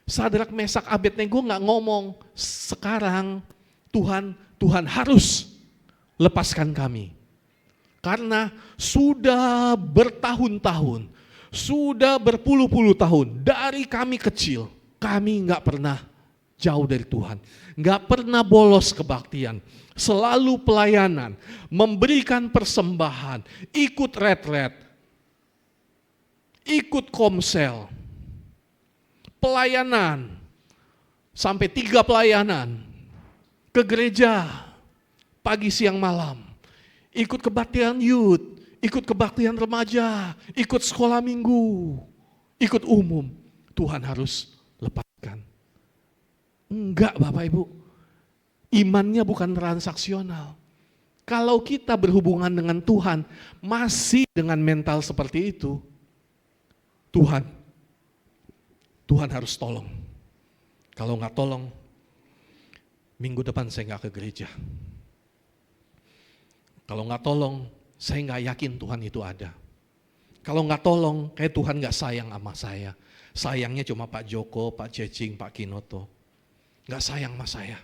Sadrak, Mesak, Abednego nggak ngomong, sekarang Tuhan harus lepaskan kami. Karena sudah bertahun-tahun, sudah berpuluh-puluh tahun, dari kami kecil, kami nggak pernah jauh dari Tuhan. Nggak pernah bolos kebaktian, selalu pelayanan, memberikan persembahan, ikut retret, ikut komsel, pelayanan, sampai 3 pelayanan, ke gereja, pagi, siang, malam, ikut kebaktian youth, ikut kebaktian remaja, ikut sekolah minggu, ikut umum. Tuhan harus lepaskan. Enggak Bapak Ibu, imannya bukan transaksional. Kalau kita berhubungan dengan Tuhan, masih dengan mental seperti itu, Tuhan harus tolong. Kalau nggak tolong, minggu depan saya nggak ke gereja. Kalau nggak tolong, saya nggak yakin Tuhan itu ada. Kalau nggak tolong, kayak Tuhan nggak sayang sama saya. Sayangnya cuma Pak Joko, Pak Cecing, Pak Kinoto. Nggak sayang sama saya.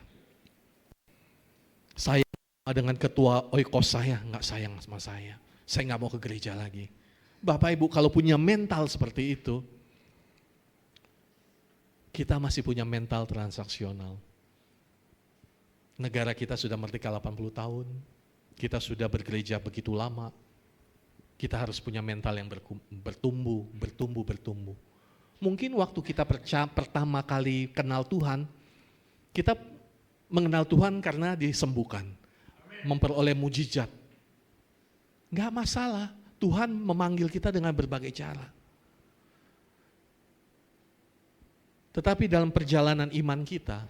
Sayang dengan ketua oikos saya, nggak sayang sama saya. Saya nggak mau ke gereja lagi. Bapak Ibu kalau punya mental seperti itu, kita masih punya mental transaksional. Negara kita sudah merdeka 80 tahun, kita sudah bergereja begitu lama. Kita harus punya mental yang bertumbuh. Mungkin waktu kita pertama kali kenal Tuhan, kita mengenal Tuhan karena disembuhkan, memperoleh mujizat. Enggak masalah, Tuhan memanggil kita dengan berbagai cara. Tetapi dalam perjalanan iman kita,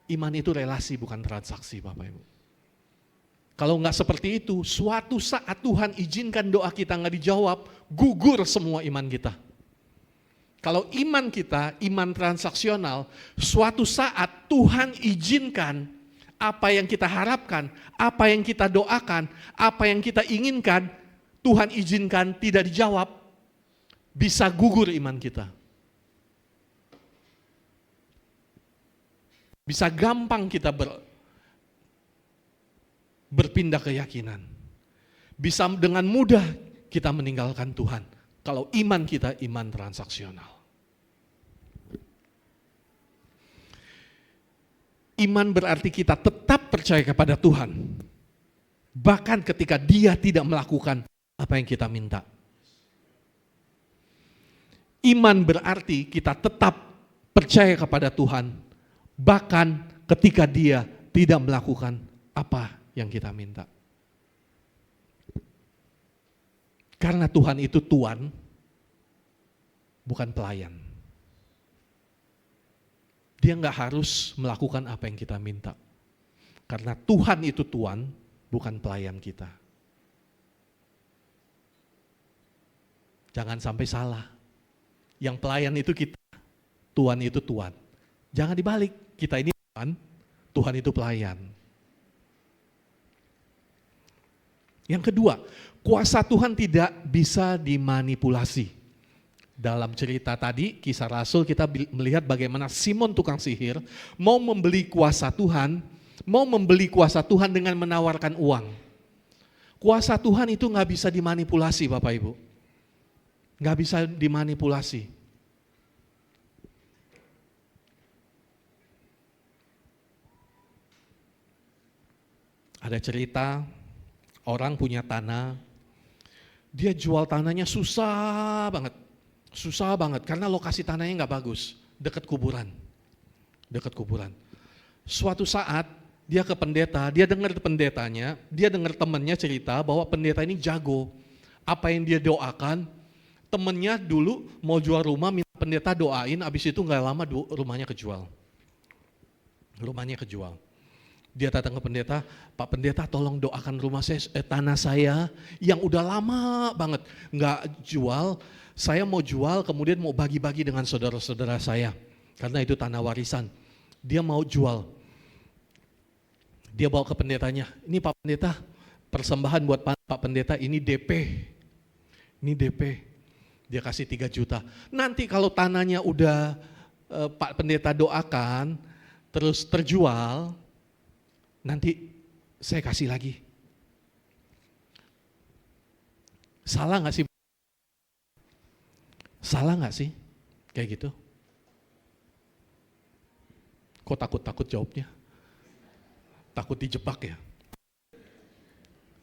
iman itu relasi bukan transaksi Bapak Ibu. Kalau enggak seperti itu, suatu saat Tuhan izinkan doa kita enggak dijawab, gugur semua iman kita. Kalau iman kita, iman transaksional, suatu saat Tuhan izinkan apa yang kita harapkan, apa yang kita doakan, apa yang kita inginkan, Tuhan izinkan tidak dijawab, bisa gugur iman kita. Bisa gampang kita berpindah keyakinan. Bisa dengan mudah kita meninggalkan Tuhan. Kalau iman kita iman transaksional. Iman berarti kita tetap percaya kepada Tuhan. Bahkan ketika Dia tidak melakukan apa yang kita minta. Iman berarti kita tetap percaya kepada Tuhan. Bahkan ketika Dia tidak melakukan apa yang kita minta. Karena Tuhan itu Tuan, bukan pelayan. Dia nggak harus melakukan apa yang kita minta. Karena Tuhan itu Tuan, bukan pelayan kita. Jangan sampai salah. Yang pelayan itu kita, Tuhan itu Tuan. Jangan dibalik, kita ini Tuan, Tuhan itu pelayan. Yang kedua, kuasa Tuhan tidak bisa dimanipulasi. Dalam cerita tadi, Kisah Rasul, kita melihat bagaimana Simon tukang sihir mau membeli kuasa Tuhan dengan menawarkan uang. Kuasa Tuhan itu nggak bisa dimanipulasi Bapak Ibu. Nggak bisa dimanipulasi. Ada cerita, orang punya tanah, dia jual tanahnya susah banget karena lokasi tanahnya nggak bagus, dekat kuburan. Suatu saat dia ke pendeta, dia dengar temannya cerita bahwa pendeta ini jago. Apa yang dia doakan, temannya dulu mau jual rumah, minta pendeta doain, abis itu nggak lama rumahnya kejual. Dia datang ke pendeta, Pak Pendeta tolong doakan rumah saya, tanah saya yang udah lama banget nggak jual. Saya mau jual, kemudian mau bagi-bagi dengan saudara-saudara saya, karena itu tanah warisan. Dia mau jual. Dia bawa ke pendetanya, ini Pak Pendeta, persembahan buat Pak Pendeta, ini DP. Dia kasih 3 juta. Nanti kalau tanahnya udah Pak Pendeta doakan, terus terjual, nanti saya kasih lagi. Salah nggak sih? Kayak gitu? Kok takut jawabnya? Takut dijebak ya?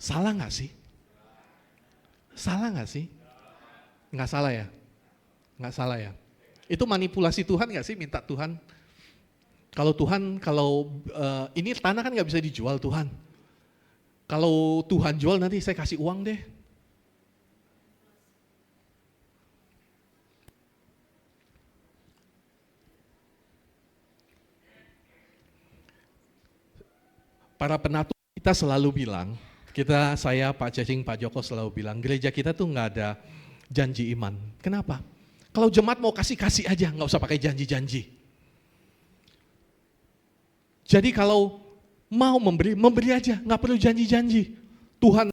Salah nggak sih? Nggak salah ya? Itu manipulasi Tuhan nggak sih, minta Tuhan? Kalau ini tanah kan nggak bisa dijual Tuhan. Kalau Tuhan jual nanti saya kasih uang deh. Para penatua kita selalu bilang, saya, Pak Cacing, Pak Joko selalu bilang, gereja kita tuh nggak ada janji iman. Kenapa? Kalau jemaat mau kasih aja, nggak usah pakai janji-janji. Jadi kalau mau memberi aja, nggak perlu janji-janji. Tuhan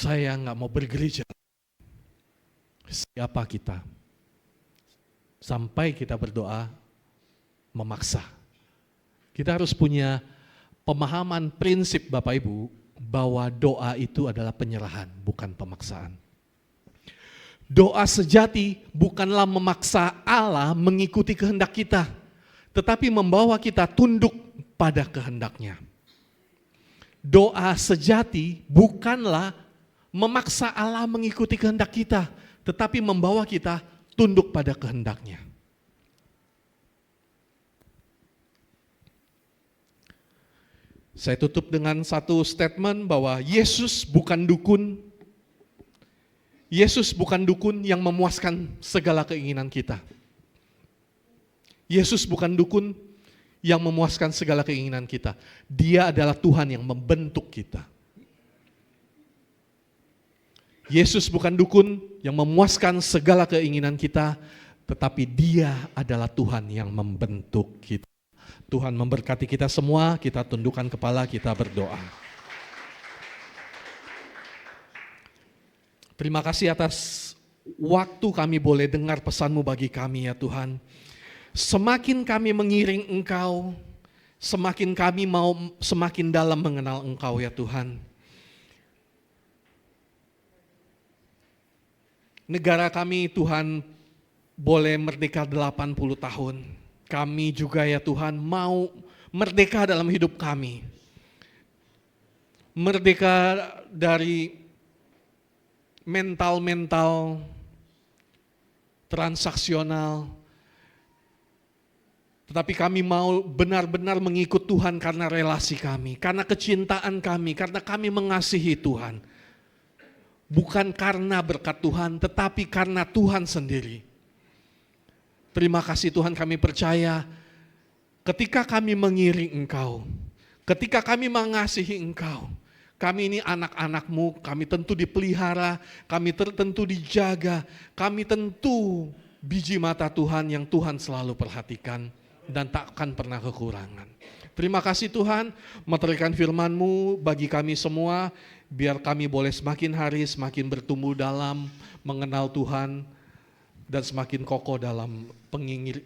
saya nggak mau bergereja. Siapa kita? Sampai kita berdoa memaksa. Kita harus punya pemahaman prinsip Bapak Ibu bahwa doa itu adalah penyerahan, bukan pemaksaan. Doa sejati bukanlah memaksa Allah mengikuti kehendak kita, tetapi membawa kita tunduk pada kehendaknya. Doa sejati bukanlah memaksa Allah mengikuti kehendak kita, tetapi membawa kita tunduk pada kehendaknya. Saya tutup dengan satu statement bahwa Yesus bukan dukun. Yesus bukan dukun yang memuaskan segala keinginan kita. Yesus bukan dukun yang memuaskan segala keinginan kita. Dia adalah Tuhan yang membentuk kita. Yesus bukan dukun yang memuaskan segala keinginan kita, tetapi Dia adalah Tuhan yang membentuk kita. Tuhan memberkati kita semua, kita tundukkan kepala, kita berdoa. Terima kasih atas waktu kami boleh dengar pesan-Mu bagi kami ya Tuhan. Semakin kami mengiring Engkau, semakin kami mau semakin dalam mengenal Engkau ya Tuhan. Negara kami Tuhan boleh merdeka 80 tahun. Kami juga ya Tuhan mau merdeka dalam hidup kami. Merdeka dari mental-mental transaksional. Tetapi kami mau benar-benar mengikut Tuhan karena relasi kami, karena kecintaan kami, karena kami mengasihi Tuhan. Bukan karena berkat Tuhan, tetapi karena Tuhan sendiri. Terima kasih Tuhan, kami percaya ketika kami mengiring Engkau, ketika kami mengasihi Engkau, kami ini anak-anak-Mu, kami tentu dipelihara, kami tentu dijaga, kami tentu biji mata Tuhan yang Tuhan selalu perhatikan dan takkan pernah kekurangan. Terima kasih Tuhan, meteraikan firman-Mu bagi kami semua, biar kami boleh semakin hari semakin bertumbuh dalam mengenal Tuhan dan semakin kokoh dalam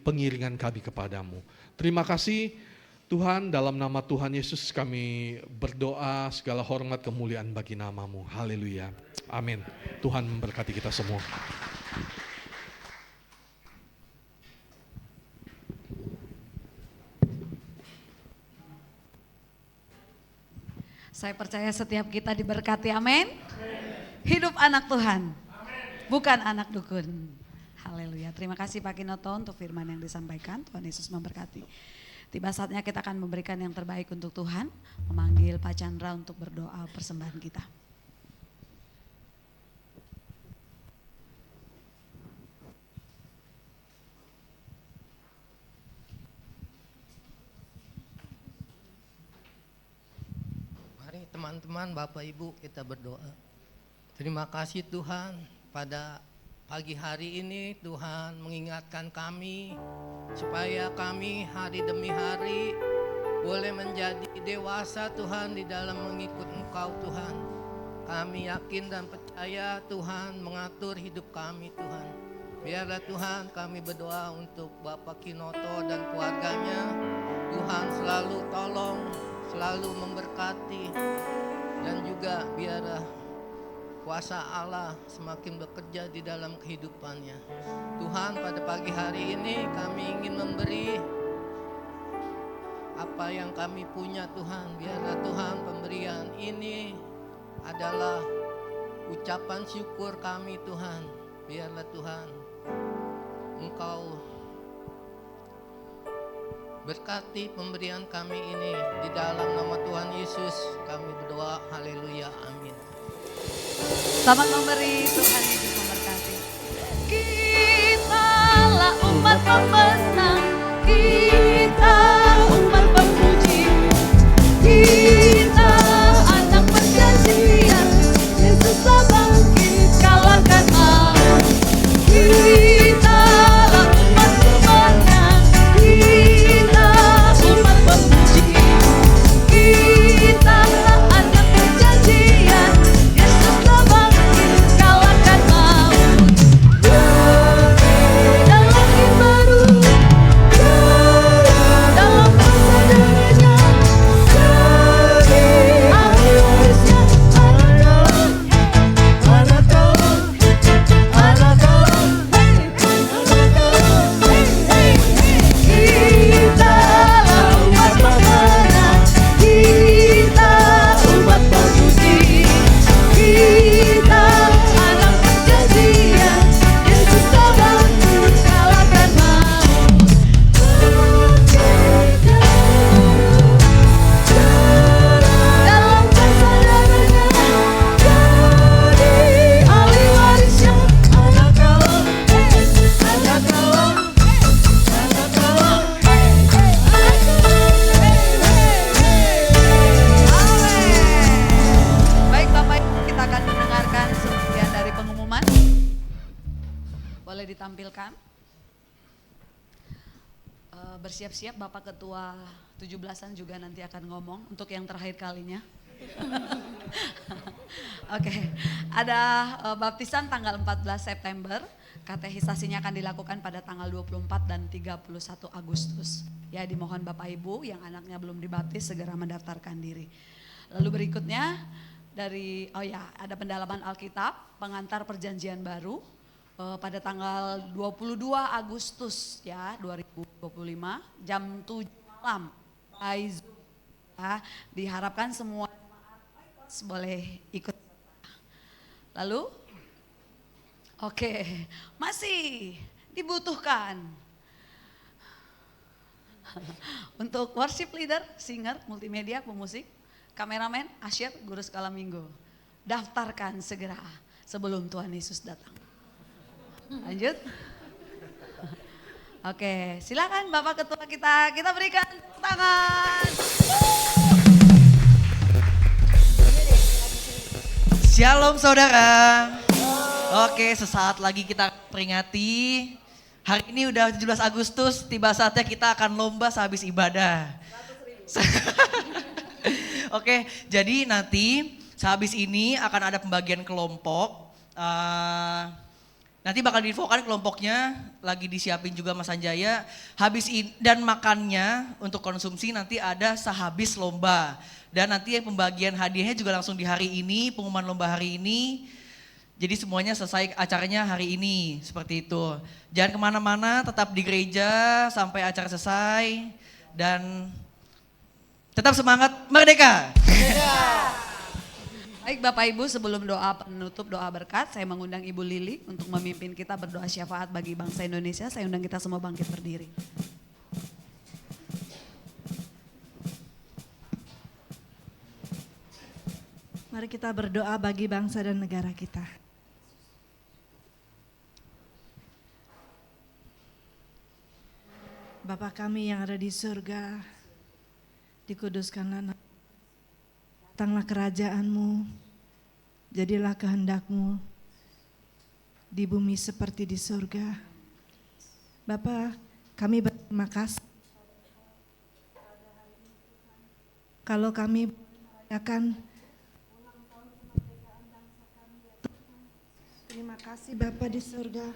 pengiringan kami kepadamu. Terima kasih Tuhan, dalam nama Tuhan Yesus kami berdoa, segala hormat kemuliaan bagi nama-Mu. Haleluya. Amin. Tuhan memberkati kita semua. Saya percaya setiap kita diberkati, amin. Hidup anak Tuhan, bukan anak dukun. Haleluya. Terima kasih Pak Kinoto untuk firman yang disampaikan. Tuhan Yesus memberkati. Tiba saatnya kita akan memberikan yang terbaik untuk Tuhan, memanggil Pak Chandra untuk berdoa persembahan kita. Teman-teman, Bapak Ibu, kita berdoa. Terima kasih Tuhan, pada pagi hari ini Tuhan mengingatkan kami supaya kami hari demi hari boleh menjadi dewasa Tuhan di dalam mengikut Engkau Tuhan. Kami yakin dan percaya Tuhan mengatur hidup kami Tuhan. Biarlah Tuhan kami berdoa untuk Bapak Kinoto dan keluarganya. Tuhan selalu tolong, selalu memberkati, dan juga biarlah kuasa Allah semakin bekerja di dalam kehidupannya. Tuhan, pada pagi hari ini kami ingin memberi apa yang kami punya Tuhan. Biarlah Tuhan pemberian ini adalah ucapan syukur kami Tuhan. Biarlah Tuhan Engkau berkati pemberian kami ini. Di dalam nama Tuhan Yesus kami berdoa, haleluya, amin. Selamat memberi, Tuhan Yesus memberkati. Kitalah umat pemenang, kita umat pemuji, kita anak perjanjian, Yesus telah bangkit kalahkan maut. Kitalah umat pemenang, kita umat pemuji, kita anak perjanjian, Yesus telah silakan. Bersiap-siap Bapak Ketua 17-an juga nanti akan ngomong untuk yang terakhir kalinya. Oke, ada baptisan tanggal 14 September, katehisasinya akan dilakukan pada tanggal 24 dan 31 Agustus. Ya, dimohon Bapak Ibu yang anaknya belum dibaptis segera mendaftarkan diri. Lalu berikutnya ada pendalaman Alkitab, pengantar perjanjian baru pada tanggal 22 Agustus ya 2025 jam 7 malam by Zoom. Ya, diharapkan semua boleh ikut. Lalu masih dibutuhkan untuk worship leader, singer, multimedia, pemusik, kameramen, asyir, guru skala minggu. Daftarkan segera sebelum Tuhan Yesus datang. Lanjut. Oke, silakan Bapak Ketua kita berikan tepuk tangan. Shalom saudara. Oke, sesaat lagi kita peringati. Hari ini udah 17 Agustus, tiba saatnya kita akan lomba sehabis ibadah. Oke, jadi nanti sehabis ini akan ada pembagian kelompok. Nanti bakal diinfokan kelompoknya, lagi disiapin juga Mas Sanjaya. Dan makannya untuk konsumsi nanti ada sehabis lomba. Dan nanti yang pembagian hadiahnya juga langsung di hari ini, pengumuman lomba hari ini. Jadi semuanya selesai acaranya hari ini, seperti itu. Jangan kemana-mana, tetap di gereja sampai acara selesai. Dan tetap semangat merdeka! Baik Bapak Ibu, sebelum doa penutup, doa berkat, saya mengundang Ibu Lili untuk memimpin kita berdoa syafaat bagi bangsa Indonesia. Saya undang kita semua bangkit berdiri. Mari kita berdoa bagi bangsa dan negara kita. Bapa kami yang ada di surga, dikuduskanlah nama. Datanglah kerajaan-Mu, jadilah kehendak-Mu di bumi seperti di surga. Bapa, kami berterima kasih. Kalau kami merayakan ulang tahun kemerdekaan bangsa kami, terima kasih Bapa di surga.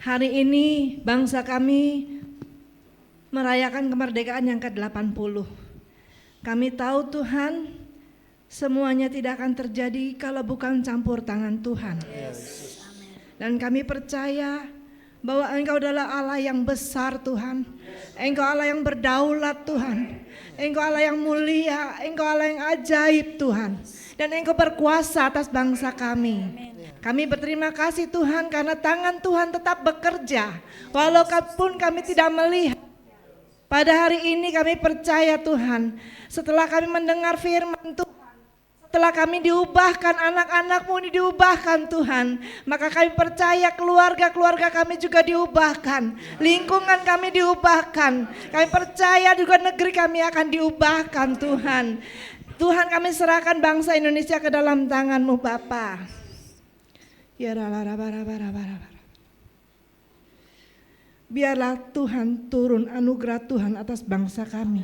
Hari ini bangsa kami merayakan kemerdekaan yang ke-80. Kami tahu Tuhan, semuanya tidak akan terjadi kalau bukan campur tangan Tuhan. Yes. Dan kami percaya bahwa Engkau adalah Allah yang besar Tuhan. Engkau Allah yang berdaulat Tuhan. Engkau Allah yang mulia, Engkau Allah yang ajaib Tuhan. Dan Engkau berkuasa atas bangsa kami. Kami berterima kasih Tuhan karena tangan Tuhan tetap bekerja. Walaupun kami tidak melihat. Pada hari ini kami percaya Tuhan, setelah kami mendengar firman Tuhan, setelah kami diubahkan, anak-anak-Mu diubahkan Tuhan, maka kami percaya keluarga-keluarga kami juga diubahkan, lingkungan kami diubahkan, kami percaya juga negeri kami akan diubahkan Tuhan. Tuhan, kami serahkan bangsa Indonesia ke dalam tangan-Mu Bapa. Ya biarlah Tuhan turun anugerah Tuhan atas bangsa kami.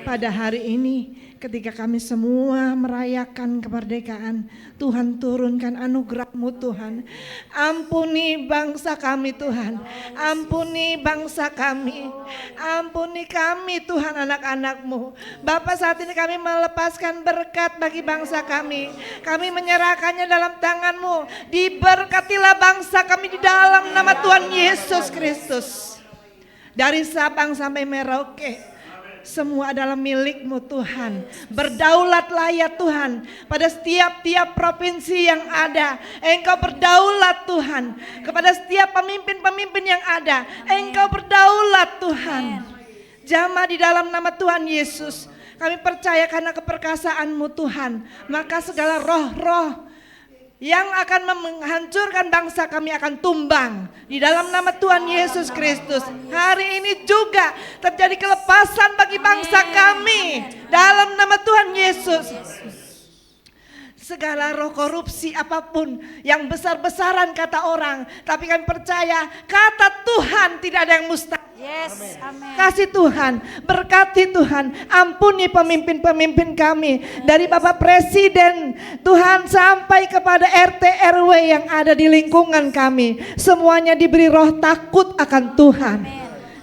Pada hari ini ketika kami semua merayakan kemerdekaan, Tuhan turunkan anugerah-Mu Tuhan. Ampuni bangsa kami Tuhan, ampuni bangsa kami, ampuni kami Tuhan anak-anak-Mu. Bapa, saat ini kami melepaskan berkat bagi bangsa kami menyerahkannya dalam tangan-Mu. Diberkatilah bangsa kami di dalam nama Tuhan Yesus Kristus. Dari Sabang sampai Merauke, semua adalah milik-Mu Tuhan. Berdaulatlah ya Tuhan pada setiap provinsi yang ada. Engkau berdaulat Tuhan. Kepada setiap pemimpin-pemimpin yang ada, Engkau berdaulat Tuhan. Jamah di dalam nama Tuhan Yesus. Kami percaya karena keperkasaan-Mu Tuhan, maka segala roh-roh yang akan menghancurkan bangsa kami akan tumbang di dalam nama Tuhan Yesus Kristus. Hari ini juga terjadi kelepasan bagi bangsa kami dalam nama Tuhan Yesus. segala roh korupsi apapun yang besar-besaran kata orang, tapi kami percaya kata Tuhan tidak ada yang mustahil. Yes, amin. Kasih Tuhan, berkati Tuhan, ampuni pemimpin-pemimpin kami dari Bapak Presiden Tuhan sampai kepada RT RW yang ada di lingkungan kami, semuanya diberi roh takut akan Tuhan.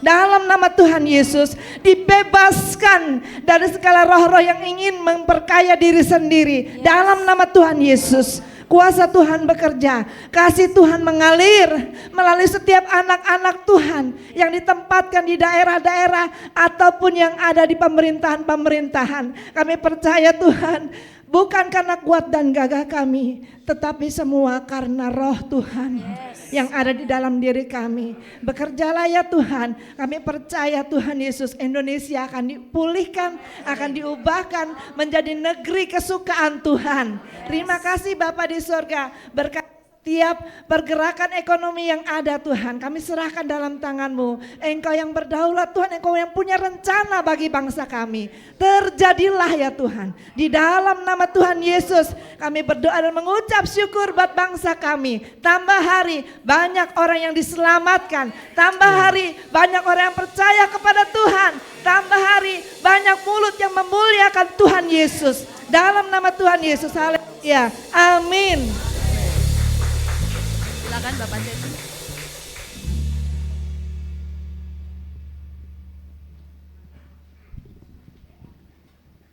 Dalam nama Tuhan Yesus, dibebaskan dari segala roh-roh yang ingin memperkaya diri sendiri. Dalam nama Tuhan Yesus, kuasa Tuhan bekerja, kasih Tuhan mengalir melalui setiap anak-anak Tuhan yang ditempatkan di daerah-daerah ataupun yang ada di pemerintahan-pemerintahan. Kami percaya Tuhan, bukan karena kuat dan gagah kami, tetapi semua karena roh Tuhan yang ada di dalam diri kami. Bekerjalah ya Tuhan, kami percaya Tuhan Yesus, Indonesia akan dipulihkan, akan diubahkan menjadi negeri kesukaan Tuhan. Terima kasih Bapa di surga, berkat tiap pergerakan ekonomi yang ada Tuhan, kami serahkan dalam tangan-Mu. Engkau yang berdaulat Tuhan, Engkau yang punya rencana bagi bangsa kami. Terjadilah ya Tuhan. Di dalam nama Tuhan Yesus kami berdoa dan mengucap syukur buat bangsa kami. Tambah hari banyak orang yang diselamatkan. Tambah hari banyak orang yang percaya kepada Tuhan. Tambah hari banyak mulut yang memuliakan Tuhan Yesus. Dalam nama Tuhan Yesus, haleluya, amin. Silakan Bapak Jadi.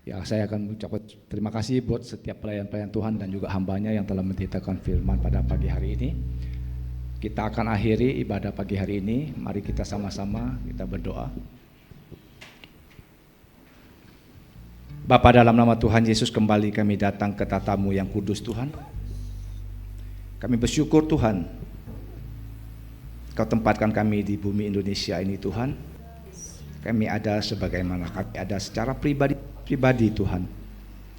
Ya, saya akan mengucapkan terima kasih buat setiap pelayan-pelayan Tuhan dan juga hambanya yang telah menceritakan firman pada pagi hari ini. Kita akan akhiri ibadah pagi hari ini. Mari kita sama-sama kita berdoa. Bapa, dalam nama Tuhan Yesus kembali kami datang ke tatamu yang kudus Tuhan. Kami bersyukur Tuhan, Kau tempatkan kami di bumi Indonesia ini Tuhan. Kami ada sebagaimana kami ada secara pribadi Tuhan.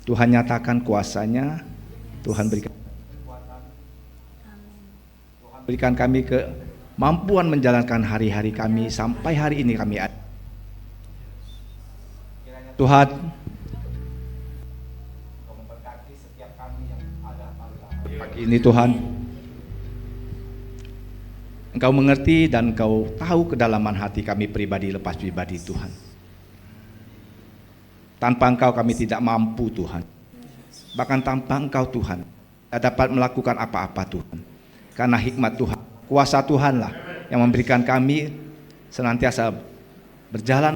Tuhan nyatakan kuasanya, Tuhan berikan kekuatan, Tuhan berikan kami kemampuan menjalankan hari-hari kami sampai hari ini kami ada. Tuhan, Kau memberkati setiap kami yang ada pagi ini Tuhan. Engkau mengerti dan Engkau tahu kedalaman hati kami pribadi lepas pribadi Tuhan. Tanpa Engkau kami tidak mampu Tuhan. Bahkan tanpa Engkau Tuhan tidak dapat melakukan apa-apa Tuhan. Karena hikmat Tuhan, kuasa Tuhanlah yang memberikan kami senantiasa berjalan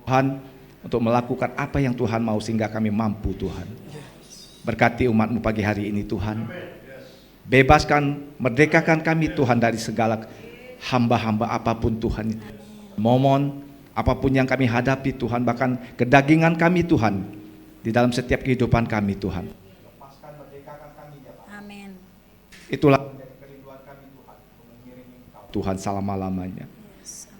Tuhan untuk melakukan apa yang Tuhan mau sehingga kami mampu Tuhan. Berkati umat-Mu pagi hari ini Tuhan. Bebaskan, merdekakan kami Tuhan dari segala hamba-hamba apapun Tuhan. Momon, apapun yang kami hadapi Tuhan, bahkan kedagingan kami Tuhan di dalam setiap kehidupan kami Tuhan. Lepaskan, merdekakan kami ya Pak. Amin. Itulah menjadi kerinduan kami Tuhan, untuk mengiringi Engkau Tuhan selama-lamanya.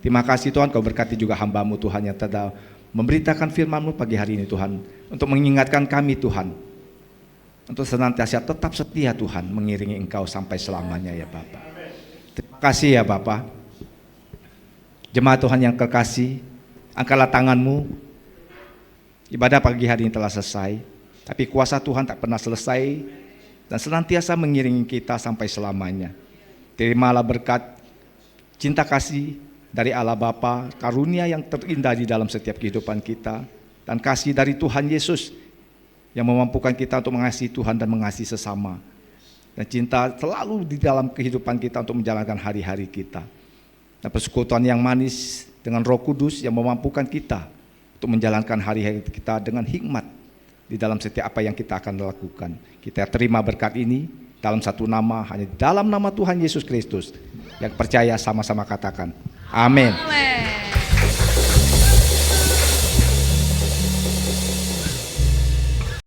Terima kasih Tuhan, Kau berkati juga hamba-Mu Tuhan yang telah memberitakan firman-Mu pagi hari ini Tuhan, untuk mengingatkan kami Tuhan, untuk senantiasa tetap setia Tuhan mengiringi Engkau sampai selamanya ya Bapa. Terima kasih ya Bapa. Jemaat Tuhan yang kekasih, angkatlah tangan-Mu. Ibadah pagi hari ini telah selesai, tapi kuasa Tuhan tak pernah selesai dan senantiasa mengiringi kita sampai selamanya. Terimalah berkat cinta kasih dari Allah Bapa, karunia yang terindah di dalam setiap kehidupan kita, dan kasih dari Tuhan Yesus yang memampukan kita untuk mengasihi Tuhan dan mengasihi sesama. Dan cinta selalu di dalam kehidupan kita untuk menjalankan hari-hari kita. Dan persekutuan yang manis dengan Roh Kudus yang memampukan kita untuk menjalankan hari-hari kita dengan hikmat di dalam setiap apa yang kita akan lakukan. Kita terima berkat ini dalam satu nama, hanya dalam nama Tuhan Yesus Kristus. Yang percaya sama-sama katakan, amin. Amin.